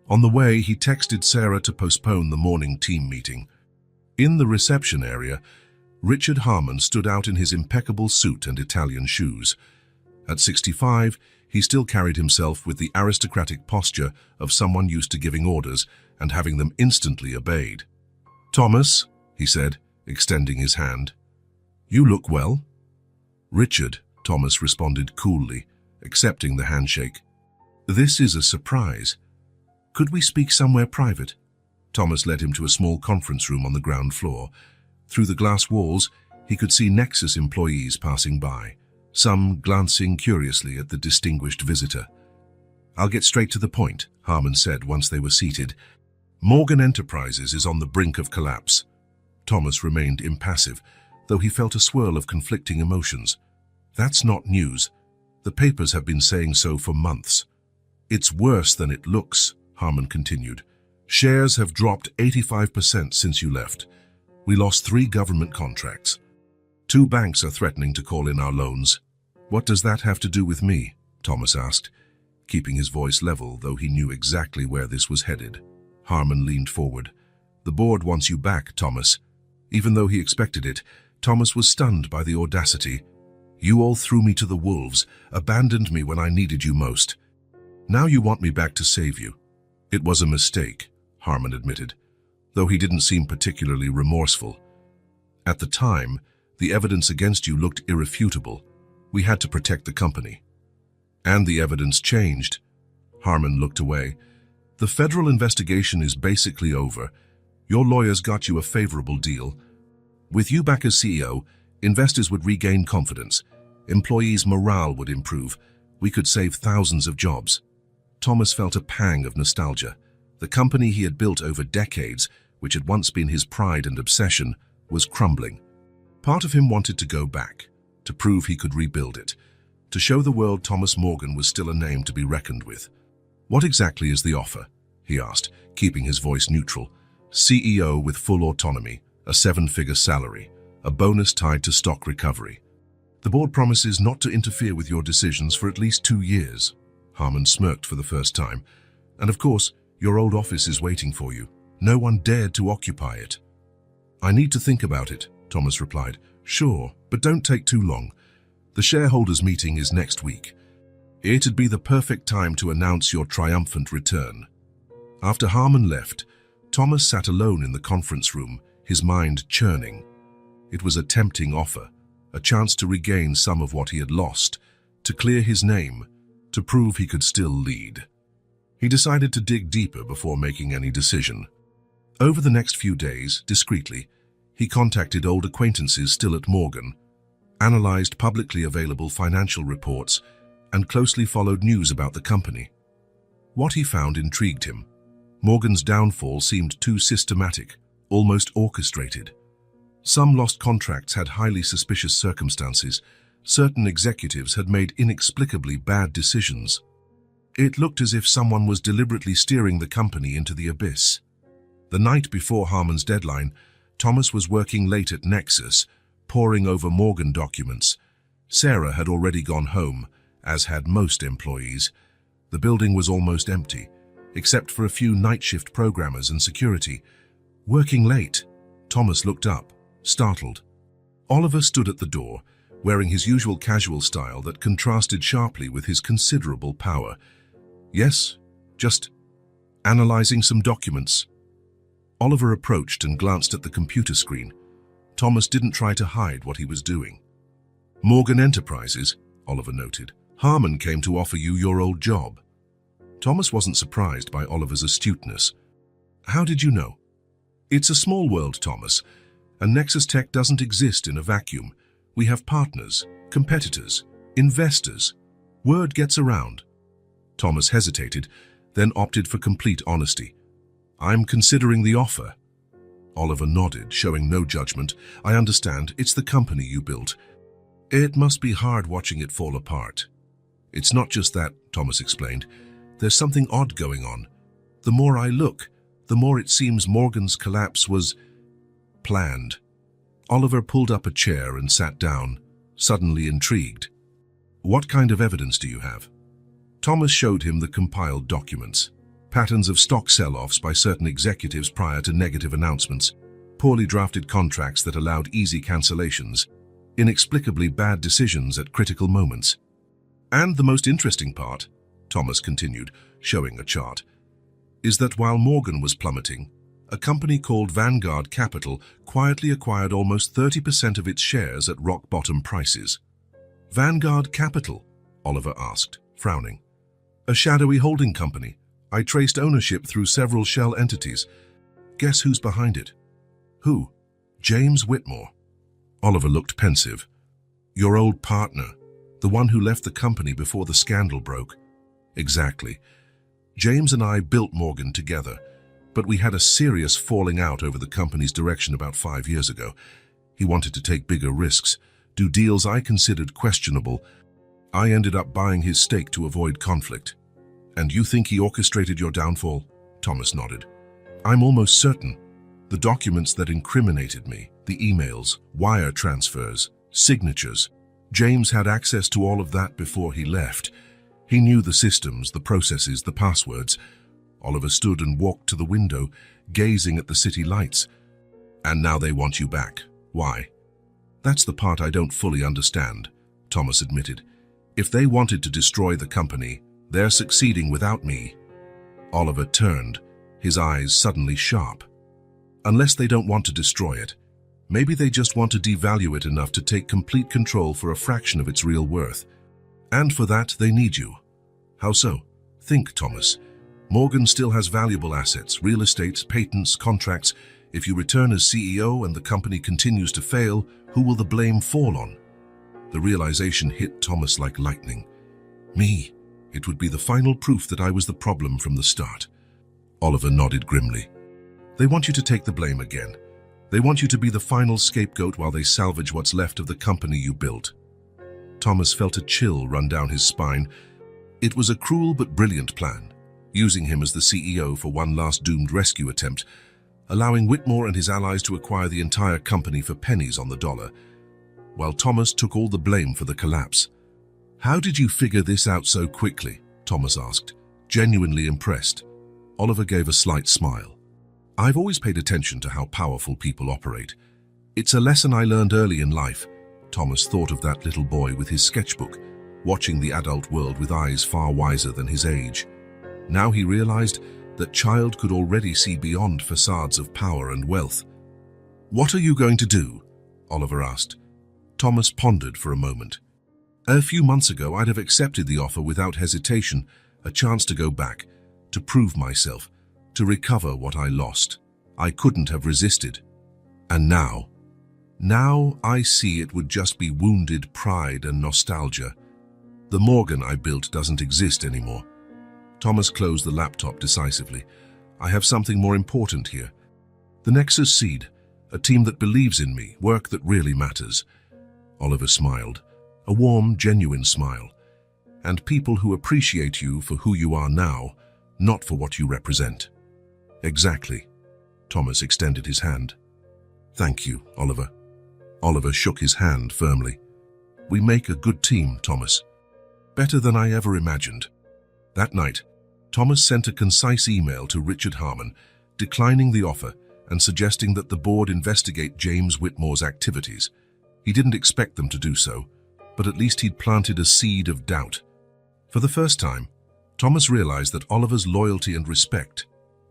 [SPEAKER 1] On the way, he texted Sarah to postpone the morning team meeting. In the reception area, Richard Harmon stood out in his impeccable suit and Italian shoes. At 65, he still carried himself with the aristocratic posture of someone used to giving orders and having them instantly obeyed. "Thomas," he said, extending his hand. "You look well." "Richard," Thomas responded coolly, accepting the handshake. "This is a surprise. Could we speak somewhere private?" Thomas led him to a small conference room on the ground floor. Through the glass walls, he could see Nexus employees passing by, some glancing curiously at the distinguished visitor. "I'll get straight to the point," Harmon said once they were seated. "Morgan Enterprises is on the brink of collapse." Thomas remained impassive, though he felt a swirl of conflicting emotions. "That's not news. The papers have been saying so for months." "It's worse than it looks," Harmon continued. "Shares have dropped 85% since you left. We lost 3 government contracts. 2 banks are threatening to call in our loans." "What does that have to do with me?" Thomas asked, keeping his voice level, though he knew exactly where this was headed. Harmon leaned forward. "The board wants you back, Thomas." Even though he expected it, Thomas was stunned by the audacity. "You all threw me to the wolves, abandoned me when I needed you most. Now you want me back to save you." "It was a mistake," Harmon admitted, though he didn't seem particularly remorseful. "At the time, the evidence against you looked irrefutable. We had to protect the company." "And the evidence changed." Harmon looked away. "The federal investigation is basically over. Your lawyers got you a favorable deal. With you back as CEO, investors would regain confidence. Employees' morale would improve. We could save thousands of jobs." Thomas felt a pang of nostalgia. The company he had built over decades, which had once been his pride and obsession, was crumbling. Part of him wanted to go back, to prove he could rebuild it, to show the world Thomas Morgan was still a name to be reckoned with. "What exactly is the offer?" he asked, keeping his voice neutral. "CEO with full autonomy, a 7-figure salary, a bonus tied to stock recovery. The board promises not to interfere with your decisions for at least 2 years." Harmon smirked for the first time. "And of course, your old office is waiting for you. No one dared to occupy it." "I need to think about it," Thomas replied. "Sure, but don't take too long. The shareholders' meeting is next week. It'd be the perfect time to announce your triumphant return." After Harmon left, Thomas sat alone in the conference room, his mind churning. It was a tempting offer, a chance to regain some of what he had lost, to clear his name, to prove he could still lead. He decided to dig deeper before making any decision. Over the next few days, discreetly, he contacted old acquaintances still at Morgan, analyzed publicly available financial reports, and closely followed news about the company. What he found intrigued him. Morgan's downfall seemed too systematic, almost orchestrated. Some lost contracts had highly suspicious circumstances. Certain executives had made inexplicably bad decisions. It looked as if someone was deliberately steering the company into the abyss. The night before Harmon's deadline, Thomas was working late at Nexus, poring over Morgan documents. Sarah had already gone home, as had most employees. The building was almost empty, except for a few night shift programmers and security. Working late, Thomas looked up, startled. Oliver stood at the door, wearing his usual casual style that contrasted sharply with his considerable power. "Yes, just analyzing some documents." Oliver approached and glanced at the computer screen. Thomas didn't try to hide what he was doing. "Morgan Enterprises," Oliver noted. "Harmon came to offer you your old job." Thomas wasn't surprised by Oliver's astuteness. "How did you know?" "It's a small world, Thomas, and Nexus Tech doesn't exist in a vacuum. We have partners, competitors, investors. Word gets around." Thomas hesitated, then opted for complete honesty. "I'm considering the offer." Oliver nodded, showing no judgment. "I understand. It's the company you built. It must be hard watching it fall apart." "It's not just that," Thomas explained. "There's something odd going on. The more I look, the more it seems Morgan's collapse was planned." Oliver pulled up a chair and sat down, suddenly intrigued. "What kind of evidence do you have?" Thomas showed him the compiled documents. Patterns of stock sell-offs by certain executives prior to negative announcements, poorly drafted contracts that allowed easy cancellations, inexplicably bad decisions at critical moments. "And the most interesting part," Thomas continued, showing a chart, "is that while Morgan was plummeting, a company called Vanguard Capital quietly acquired almost 30% of its shares at rock-bottom prices." "Vanguard Capital?" Oliver asked, frowning. "A shadowy holding company. I traced ownership through several shell entities. Guess who's behind it?" "Who?" "James Whitmore." Oliver looked pensive. "Your old partner, the one who left the company before the scandal broke." "Exactly. James and I built Morgan together, but we had a serious falling out over the company's direction about 5 years ago. He wanted to take bigger risks, do deals I considered questionable. I ended up buying his stake to avoid conflict." "And you think he orchestrated your downfall?" Thomas nodded. "I'm almost certain. The documents that incriminated me, the emails, wire transfers, signatures. James had access to all of that before he left. He knew the systems, the processes, the passwords." Oliver stood and walked to the window, gazing at the city lights. "And now they want you back. Why?" "That's the part I don't fully understand," Thomas admitted. "If they wanted to destroy the company, they're succeeding without me." Oliver turned, his eyes suddenly sharp. "Unless they don't want to destroy it, maybe they just want to devalue it enough to take complete control for a fraction of its real worth. And for that, they need you." "How so?" "Think, Thomas. Morgan still has valuable assets, real estate, patents, contracts. If you return as CEO and the company continues to fail, who will the blame fall on?" The realization hit Thomas like lightning. "Me. It would be the final proof that I was the problem from the start." Oliver nodded grimly. "They want you to take the blame again. They want you to be the final scapegoat while they salvage what's left of the company you built." Thomas felt a chill run down his spine. It was a cruel but brilliant plan, using him as the CEO for one last doomed rescue attempt, allowing Whitmore and his allies to acquire the entire company for pennies on the dollar, while Thomas took all the blame for the collapse. "How did you figure this out so quickly?" Thomas asked, genuinely impressed. Oliver gave a slight smile. "I've always paid attention to how powerful people operate. It's a lesson I learned early in life." Thomas thought of that little boy with his sketchbook, watching the adult world with eyes far wiser than his age. Now he realized that child could already see beyond facades of power and wealth. "What are you going to do?" Oliver asked. Thomas pondered for a moment. "A few months ago, I'd have accepted the offer without hesitation, a chance to go back, to prove myself, to recover what I lost. I couldn't have resisted. And now I see it would just be wounded pride and nostalgia. The Morgan I built doesn't exist anymore." Thomas closed the laptop decisively. I have something more important here. The Nexus Seed, a team that believes in me, work that really matters. Oliver smiled, a warm, genuine smile. And people who appreciate you for who you are now, not for what you represent. Exactly. Thomas extended his hand. Thank you, Oliver. Oliver shook his hand firmly. We make a good team, Thomas. Better than I ever imagined. That night, Thomas sent a concise email to Richard Harmon, declining the offer and suggesting that the board investigate James Whitmore's activities. He didn't expect them to do so, but at least he'd planted a seed of doubt. For the first time, Thomas realized that Oliver's loyalty and respect,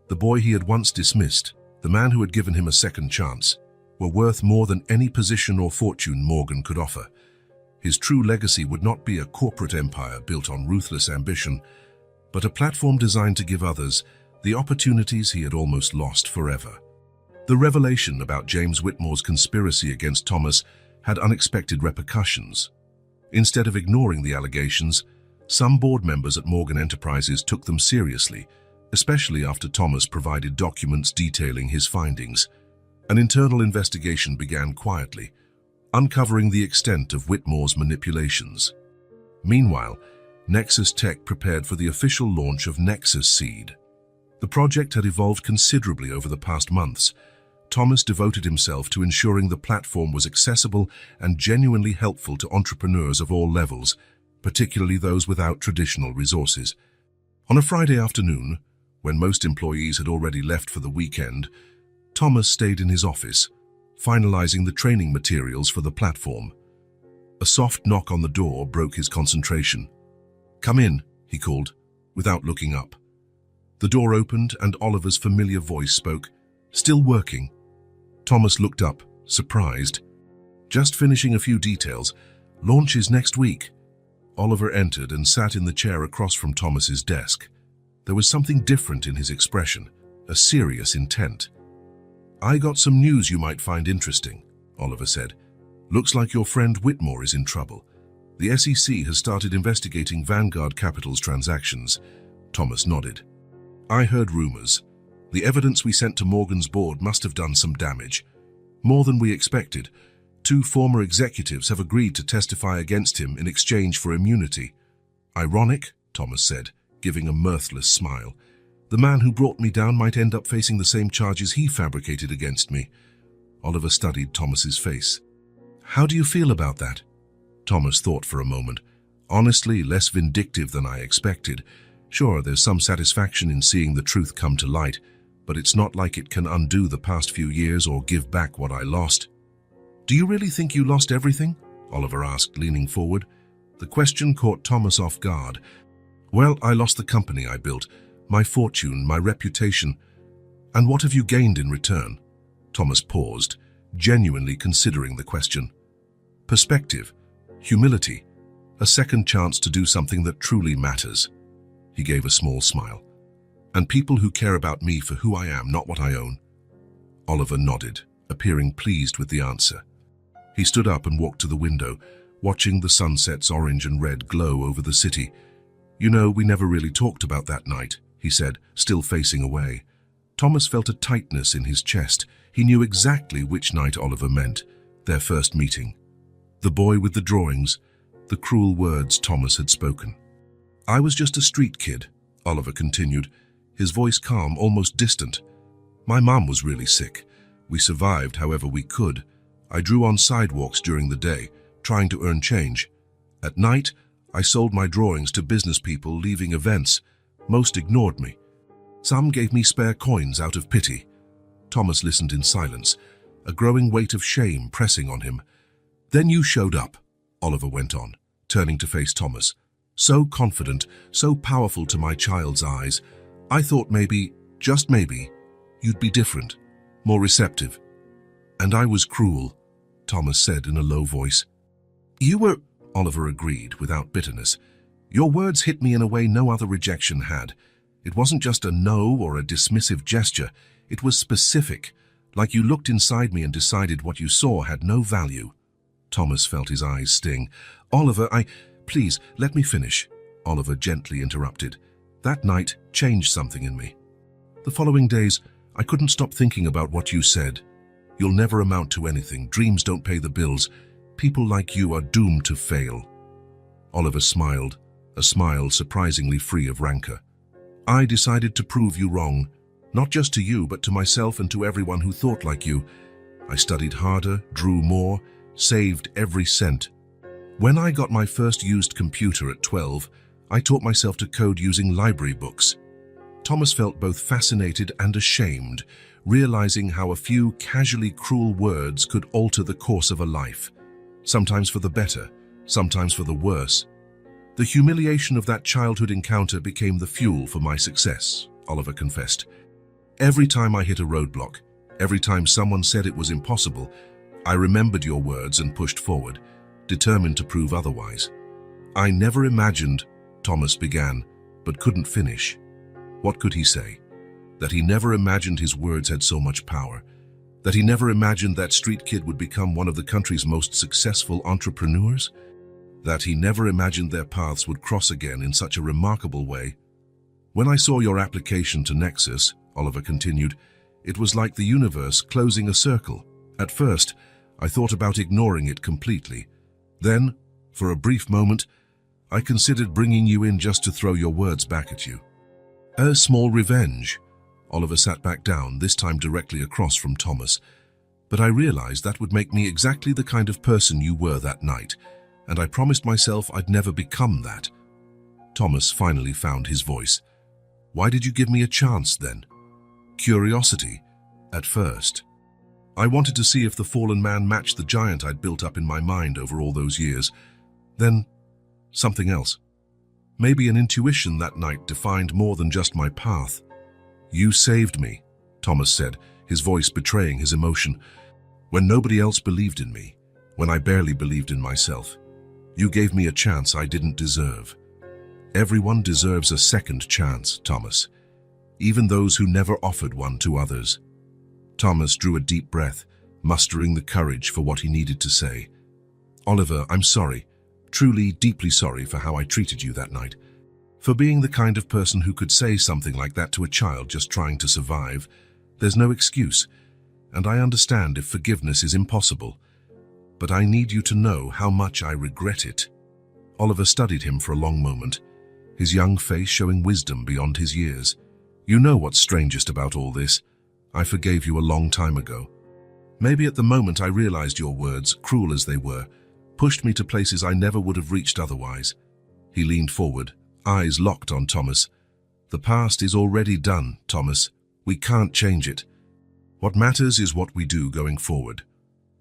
[SPEAKER 1] the boy he had once dismissed, the man who had given him a second chance, were worth more than any position or fortune Morgan could offer. His true legacy would not be a corporate empire built on ruthless ambition, but a platform designed to give others the opportunities he had almost lost forever. The revelation about James Whitmore's conspiracy against Thomas had unexpected repercussions. Instead of ignoring the allegations, some board members at Morgan Enterprises took them seriously, especially after Thomas provided documents detailing his findings. An internal investigation began quietly, uncovering the extent of Whitmore's manipulations. Meanwhile, Nexus Tech prepared for the official launch of Nexus Seed. The project had evolved considerably over the past months. Thomas devoted himself to ensuring the platform was accessible and genuinely helpful to entrepreneurs of all levels, particularly those without traditional resources. On a Friday afternoon, when most employees had already left for the weekend, Thomas stayed in his office, finalizing the training materials for the platform. A soft knock on the door broke his concentration. "Come in," he called, without looking up. The door opened and Oliver's familiar voice spoke. "Still working?" Thomas looked up, surprised. "Just finishing a few details. Launch is next week." Oliver entered and sat in the chair across from Thomas's desk. There was something different in his expression, a serious intent. "I got some news you might find interesting," Oliver said. "Looks like your friend Whitmore is in trouble. The SEC has started investigating Vanguard Capital's transactions." Thomas nodded. "I heard rumors. The evidence we sent to Morgan's board must have done some damage. More than we expected. 2 former executives have agreed to testify against him in exchange for immunity." "Ironic," Thomas said, giving a mirthless smile. "The man who brought me down might end up facing the same charges he fabricated against me." Oliver studied Thomas's face. "How do you feel about that?" Thomas thought for a moment. "Honestly, less vindictive than I expected. Sure, there's some satisfaction in seeing the truth come to light, but it's not like it can undo the past few years or give back what I lost." "Do you really think you lost everything?" Oliver asked, leaning forward. The question caught Thomas off guard. "Well, I lost the company I built, my fortune, my reputation. And what have you gained in return?" Thomas paused, genuinely considering the question. "Perspective, humility, a second chance to do something that truly matters." He gave a small smile. "And people who care about me for who I am, not what I own." Oliver nodded, appearing pleased with the answer. He stood up and walked to the window, watching the sunset's orange and red glow over the city. "You know, we never really talked about that night," he said, still facing away. Thomas felt a tightness in his chest. He knew exactly which night Oliver meant, their first meeting. The boy with the drawings, the cruel words Thomas had spoken. "I was just a street kid," Oliver continued, his voice calm, almost distant. "My mom was really sick. We survived however we could. I drew on sidewalks during the day, trying to earn change. At night, I sold my drawings to business people leaving events. Most ignored me. Some gave me spare coins out of pity." Thomas listened in silence, a growing weight of shame pressing on him. "Then you showed up," Oliver went on, turning to face Thomas. "So confident, so powerful to my child's eyes. I thought maybe, just maybe, you'd be different, more receptive. And I was cruel," Thomas said in a low voice. "You were," Oliver agreed without bitterness. "Your words hit me in a way no other rejection had. It wasn't just a no or a dismissive gesture. It was specific, like you looked inside me and decided what you saw had no value." Thomas felt his eyes sting. "Oliver, please, let me finish," Oliver gently interrupted. That night changed something in me. The following days, I couldn't stop thinking about what you said. You'll never amount to anything. Dreams don't pay the bills. People like you are doomed to fail. Oliver smiled, a smile surprisingly free of rancor. I decided to prove you wrong, not just to you, but to myself and to everyone who thought like you. I studied harder, drew more, saved every cent. When I got my first used computer at 12, I taught myself to code using library books. Thomas felt both fascinated and ashamed, realizing how a few casually cruel words could alter the course of a life, sometimes for the better, sometimes for the worse. The humiliation of that childhood encounter became the fuel for my success, Oliver confessed. Every time I hit a roadblock, every time someone said it was impossible, I remembered your words and pushed forward, determined to prove otherwise. I never imagined, Thomas began, but couldn't finish. What could he say? That he never imagined his words had so much power. That he never imagined that street kid would become one of the country's most successful entrepreneurs? That he never imagined their paths would cross again in such a remarkable way. When I saw your application to Nexus, Oliver continued, it was like the universe closing a circle. At first, I thought about ignoring it completely. Then, for a brief moment, I considered bringing you in just to throw your words back at you. A small revenge. Oliver sat back down, this time directly across from Thomas. But I realized that would make me exactly the kind of person you were that night, and I promised myself I'd never become that. Thomas finally found his voice. Why did you give me a chance then? Curiosity, at first. I wanted to see if the fallen man matched the giant I'd built up in my mind over all those years. Then, something else. Maybe an intuition that night defined more than just my path. You saved me, Thomas said, his voice betraying his emotion. When nobody else believed in me, when I barely believed in myself. You gave me a chance I didn't deserve. Everyone deserves a second chance, Thomas. Even those who never offered one to others. Thomas drew a deep breath, mustering the courage for what he needed to say. Oliver, I'm sorry, truly deeply sorry for how I treated you that night. For being the kind of person who could say something like that to a child just trying to survive. There's no excuse, and I understand if forgiveness is impossible. But I need you to know how much I regret it. Oliver studied him for a long moment, his young face showing wisdom beyond his years. You know what's strangest about all this? I forgave you a long time ago. Maybe at the moment I realized your words, cruel as they were, pushed me to places I never would have reached otherwise. He leaned forward, eyes locked on Thomas. The past is already done, Thomas. We can't change it. What matters is what we do going forward.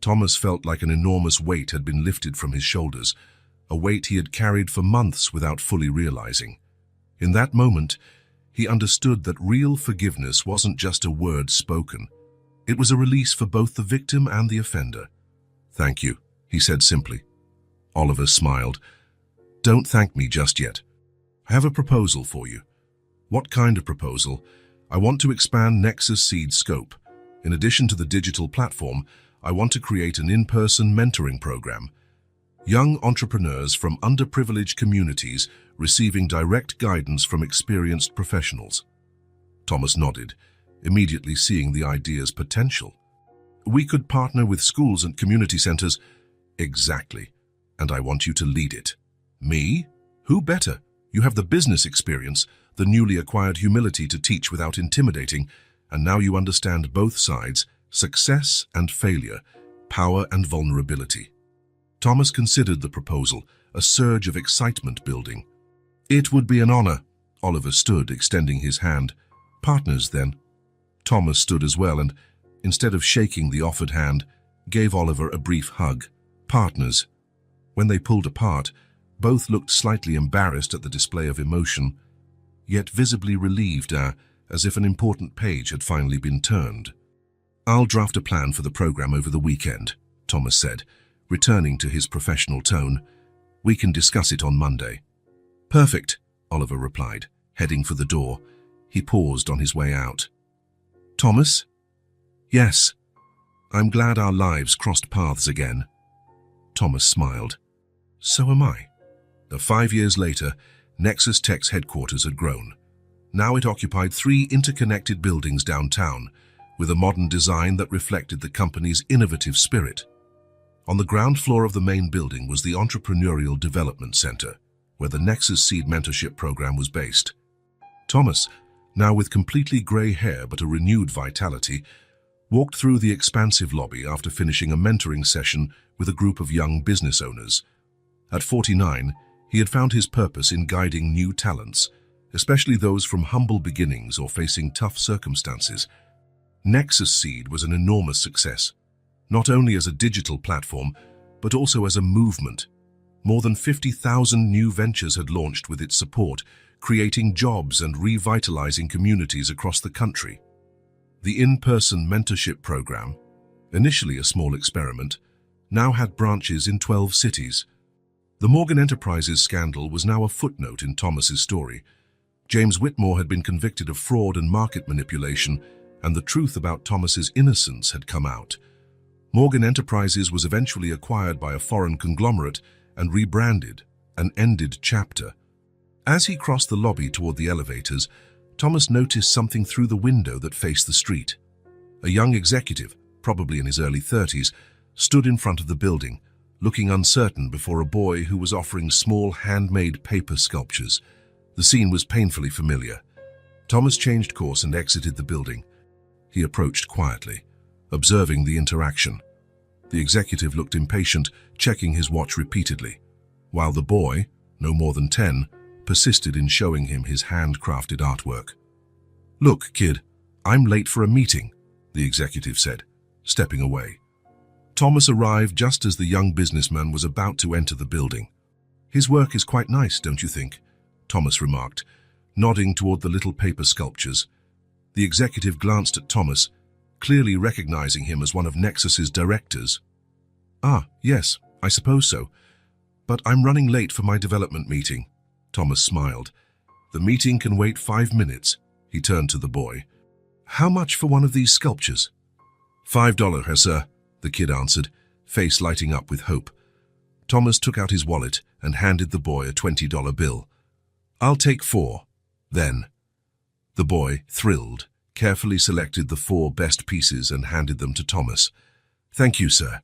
[SPEAKER 1] Thomas felt like an enormous weight had been lifted from his shoulders, a weight he had carried for months without fully realizing. In that moment, he understood that real forgiveness wasn't just a word spoken. It was a release for both the victim and the offender. Thank you, he said simply. Oliver smiled. Don't thank me just yet. I have a proposal for you. What kind of proposal? I want to expand Nexus Seed's scope. In addition to the digital platform, I want to create an in-person mentoring program. Young entrepreneurs from underprivileged communities receiving direct guidance from experienced professionals. Thomas nodded, immediately seeing the idea's potential. We could partner with schools and community centers. Exactly. And I want you to lead it. Me? Who better? You have the business experience, the newly acquired humility to teach without intimidating, and now you understand both sides, success and failure, power and vulnerability. Thomas considered the proposal, a surge of excitement building. It would be an honor. Oliver stood, extending his hand. Partners, then. Thomas stood as well and, instead of shaking the offered hand, gave Oliver a brief hug. Partners. When they pulled apart, both looked slightly embarrassed at the display of emotion, yet visibly relieved, as if an important page had finally been turned. I'll draft a plan for the program over the weekend, Thomas said, returning to his professional tone. We can discuss it on Monday. Perfect, Oliver replied, heading for the door. He paused on his way out. Thomas? Yes. I'm glad our lives crossed paths again. Thomas smiled. So am I. 5 years later, Nexus Tech's headquarters had grown. Now it occupied 3 interconnected buildings downtown, with a modern design that reflected the company's innovative spirit. On the ground floor of the main building was the Entrepreneurial Development Center, where the Nexus Seed Mentorship Program was based. Thomas, now with completely grey hair but a renewed vitality, walked through the expansive lobby after finishing a mentoring session with a group of young business owners. At 49, he had found his purpose in guiding new talents, especially those from humble beginnings or facing tough circumstances. Nexus Seed was an enormous success, not only as a digital platform, but also as a movement. More than 50,000 new ventures had launched with its support, creating jobs and revitalizing communities across the country. The in-person mentorship program, initially a small experiment, now had branches in 12 cities. The Morgan Enterprises scandal was now a footnote in Thomas's story. James Whitmore had been convicted of fraud and market manipulation, and the truth about Thomas's innocence had come out. Morgan Enterprises was eventually acquired by a foreign conglomerate and rebranded, an ended chapter. As he crossed the lobby toward the elevators, Thomas noticed something through the window that faced the street. A young executive, probably in his early 30s, stood in front of the building, looking uncertain before a boy who was offering small handmade paper sculptures. The scene was painfully familiar. Thomas changed course and exited the building. He approached quietly, observing the interaction. The executive looked impatient, checking his watch repeatedly, while the boy, no more than 10, persisted in showing him his handcrafted artwork. "Look, kid, I'm late for a meeting," the executive said, stepping away. Thomas arrived just as the young businessman was about to enter the building. "His work is quite nice, don't you think?" Thomas remarked, nodding toward the little paper sculptures. The executive glanced at Thomas, clearly recognizing him as one of Nexus's directors. "Ah, yes, I suppose so. But I'm running late for my development meeting." Thomas smiled. "The meeting can wait 5 minutes." He turned to the boy. "How much for one of these sculptures?" $5, here, sir," the kid answered, face lighting up with hope. Thomas took out his wallet and handed the boy a $20 bill. "I'll take 4, then." The boy, thrilled, carefully selected the 4 best pieces and handed them to Thomas. "Thank you, sir.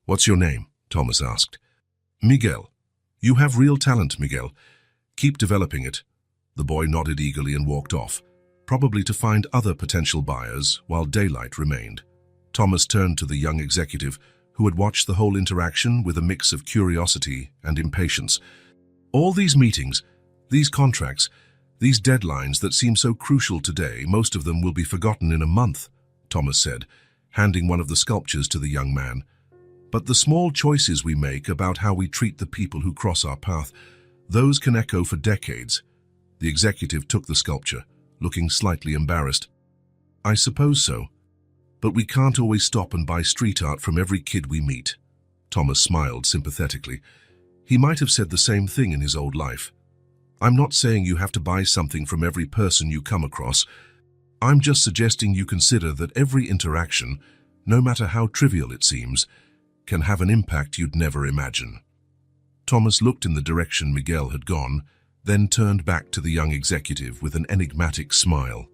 [SPEAKER 1] What's your name?" Thomas asked. "Miguel. You have real talent, Miguel. Keep developing it." The boy nodded eagerly and walked off, probably to find other potential buyers while daylight remained. Thomas turned to the young executive, who had watched the whole interaction with a mix of curiosity and impatience. "All these meetings, these contracts, these deadlines that seem so crucial today, most of them will be forgotten in a month," Thomas said, handing one of the sculptures to the young man. "But the small choices we make about how we treat the people who cross our path, those can echo for decades." The executive took the sculpture, looking slightly embarrassed. "I suppose so. But we can't always stop and buy street art from every kid we meet." Thomas smiled sympathetically. He might have said the same thing in his old life. "I'm not saying you have to buy something from every person you come across. I'm just suggesting you consider that every interaction, no matter how trivial it seems, can have an impact you'd never imagine." Thomas looked in the direction Miguel had gone, then turned back to the young executive with an enigmatic smile.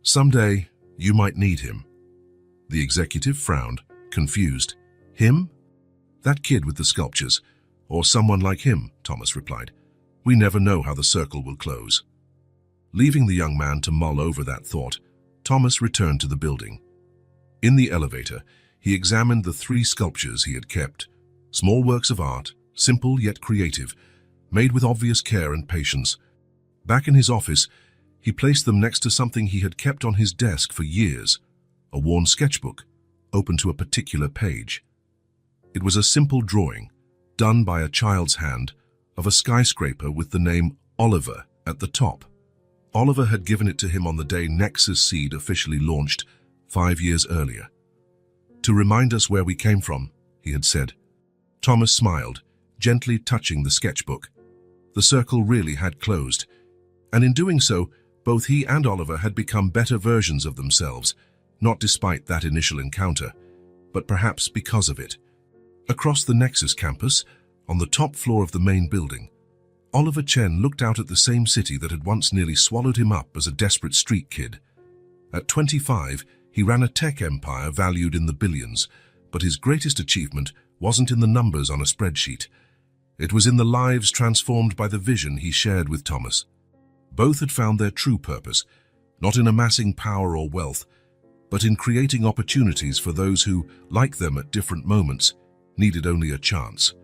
[SPEAKER 1] "Someday, you might need him." The executive frowned, confused. "Him? That kid with the sculptures, or someone like him," Thomas replied. "We never know how the circle will close." Leaving the young man to mull over that thought, Thomas returned to the building. In the elevator, he examined the 3 sculptures he had kept, small works of art, simple yet creative, made with obvious care and patience. Back in his office, he placed them next to something he had kept on his desk for years, a worn sketchbook, open to a particular page. It was a simple drawing, done by a child's hand, of a skyscraper with the name Oliver at the top. Oliver had given it to him on the day Nexus Seed officially launched 5 years earlier. "To remind us where we came from," he had said. Thomas smiled, gently touching the sketchbook. The circle really had closed, and in doing so, both he and Oliver had become better versions of themselves, not despite that initial encounter, but perhaps because of it. Across the Nexus campus, on the top floor of the main building, Oliver Chen looked out at the same city that had once nearly swallowed him up as a desperate street kid. At 25, he ran a tech empire valued in the billions, but his greatest achievement wasn't in the numbers on a spreadsheet. It was in the lives transformed by the vision he shared with Thomas. Both had found their true purpose, not in amassing power or wealth, but in creating opportunities for those who, like them at different moments, needed only a chance.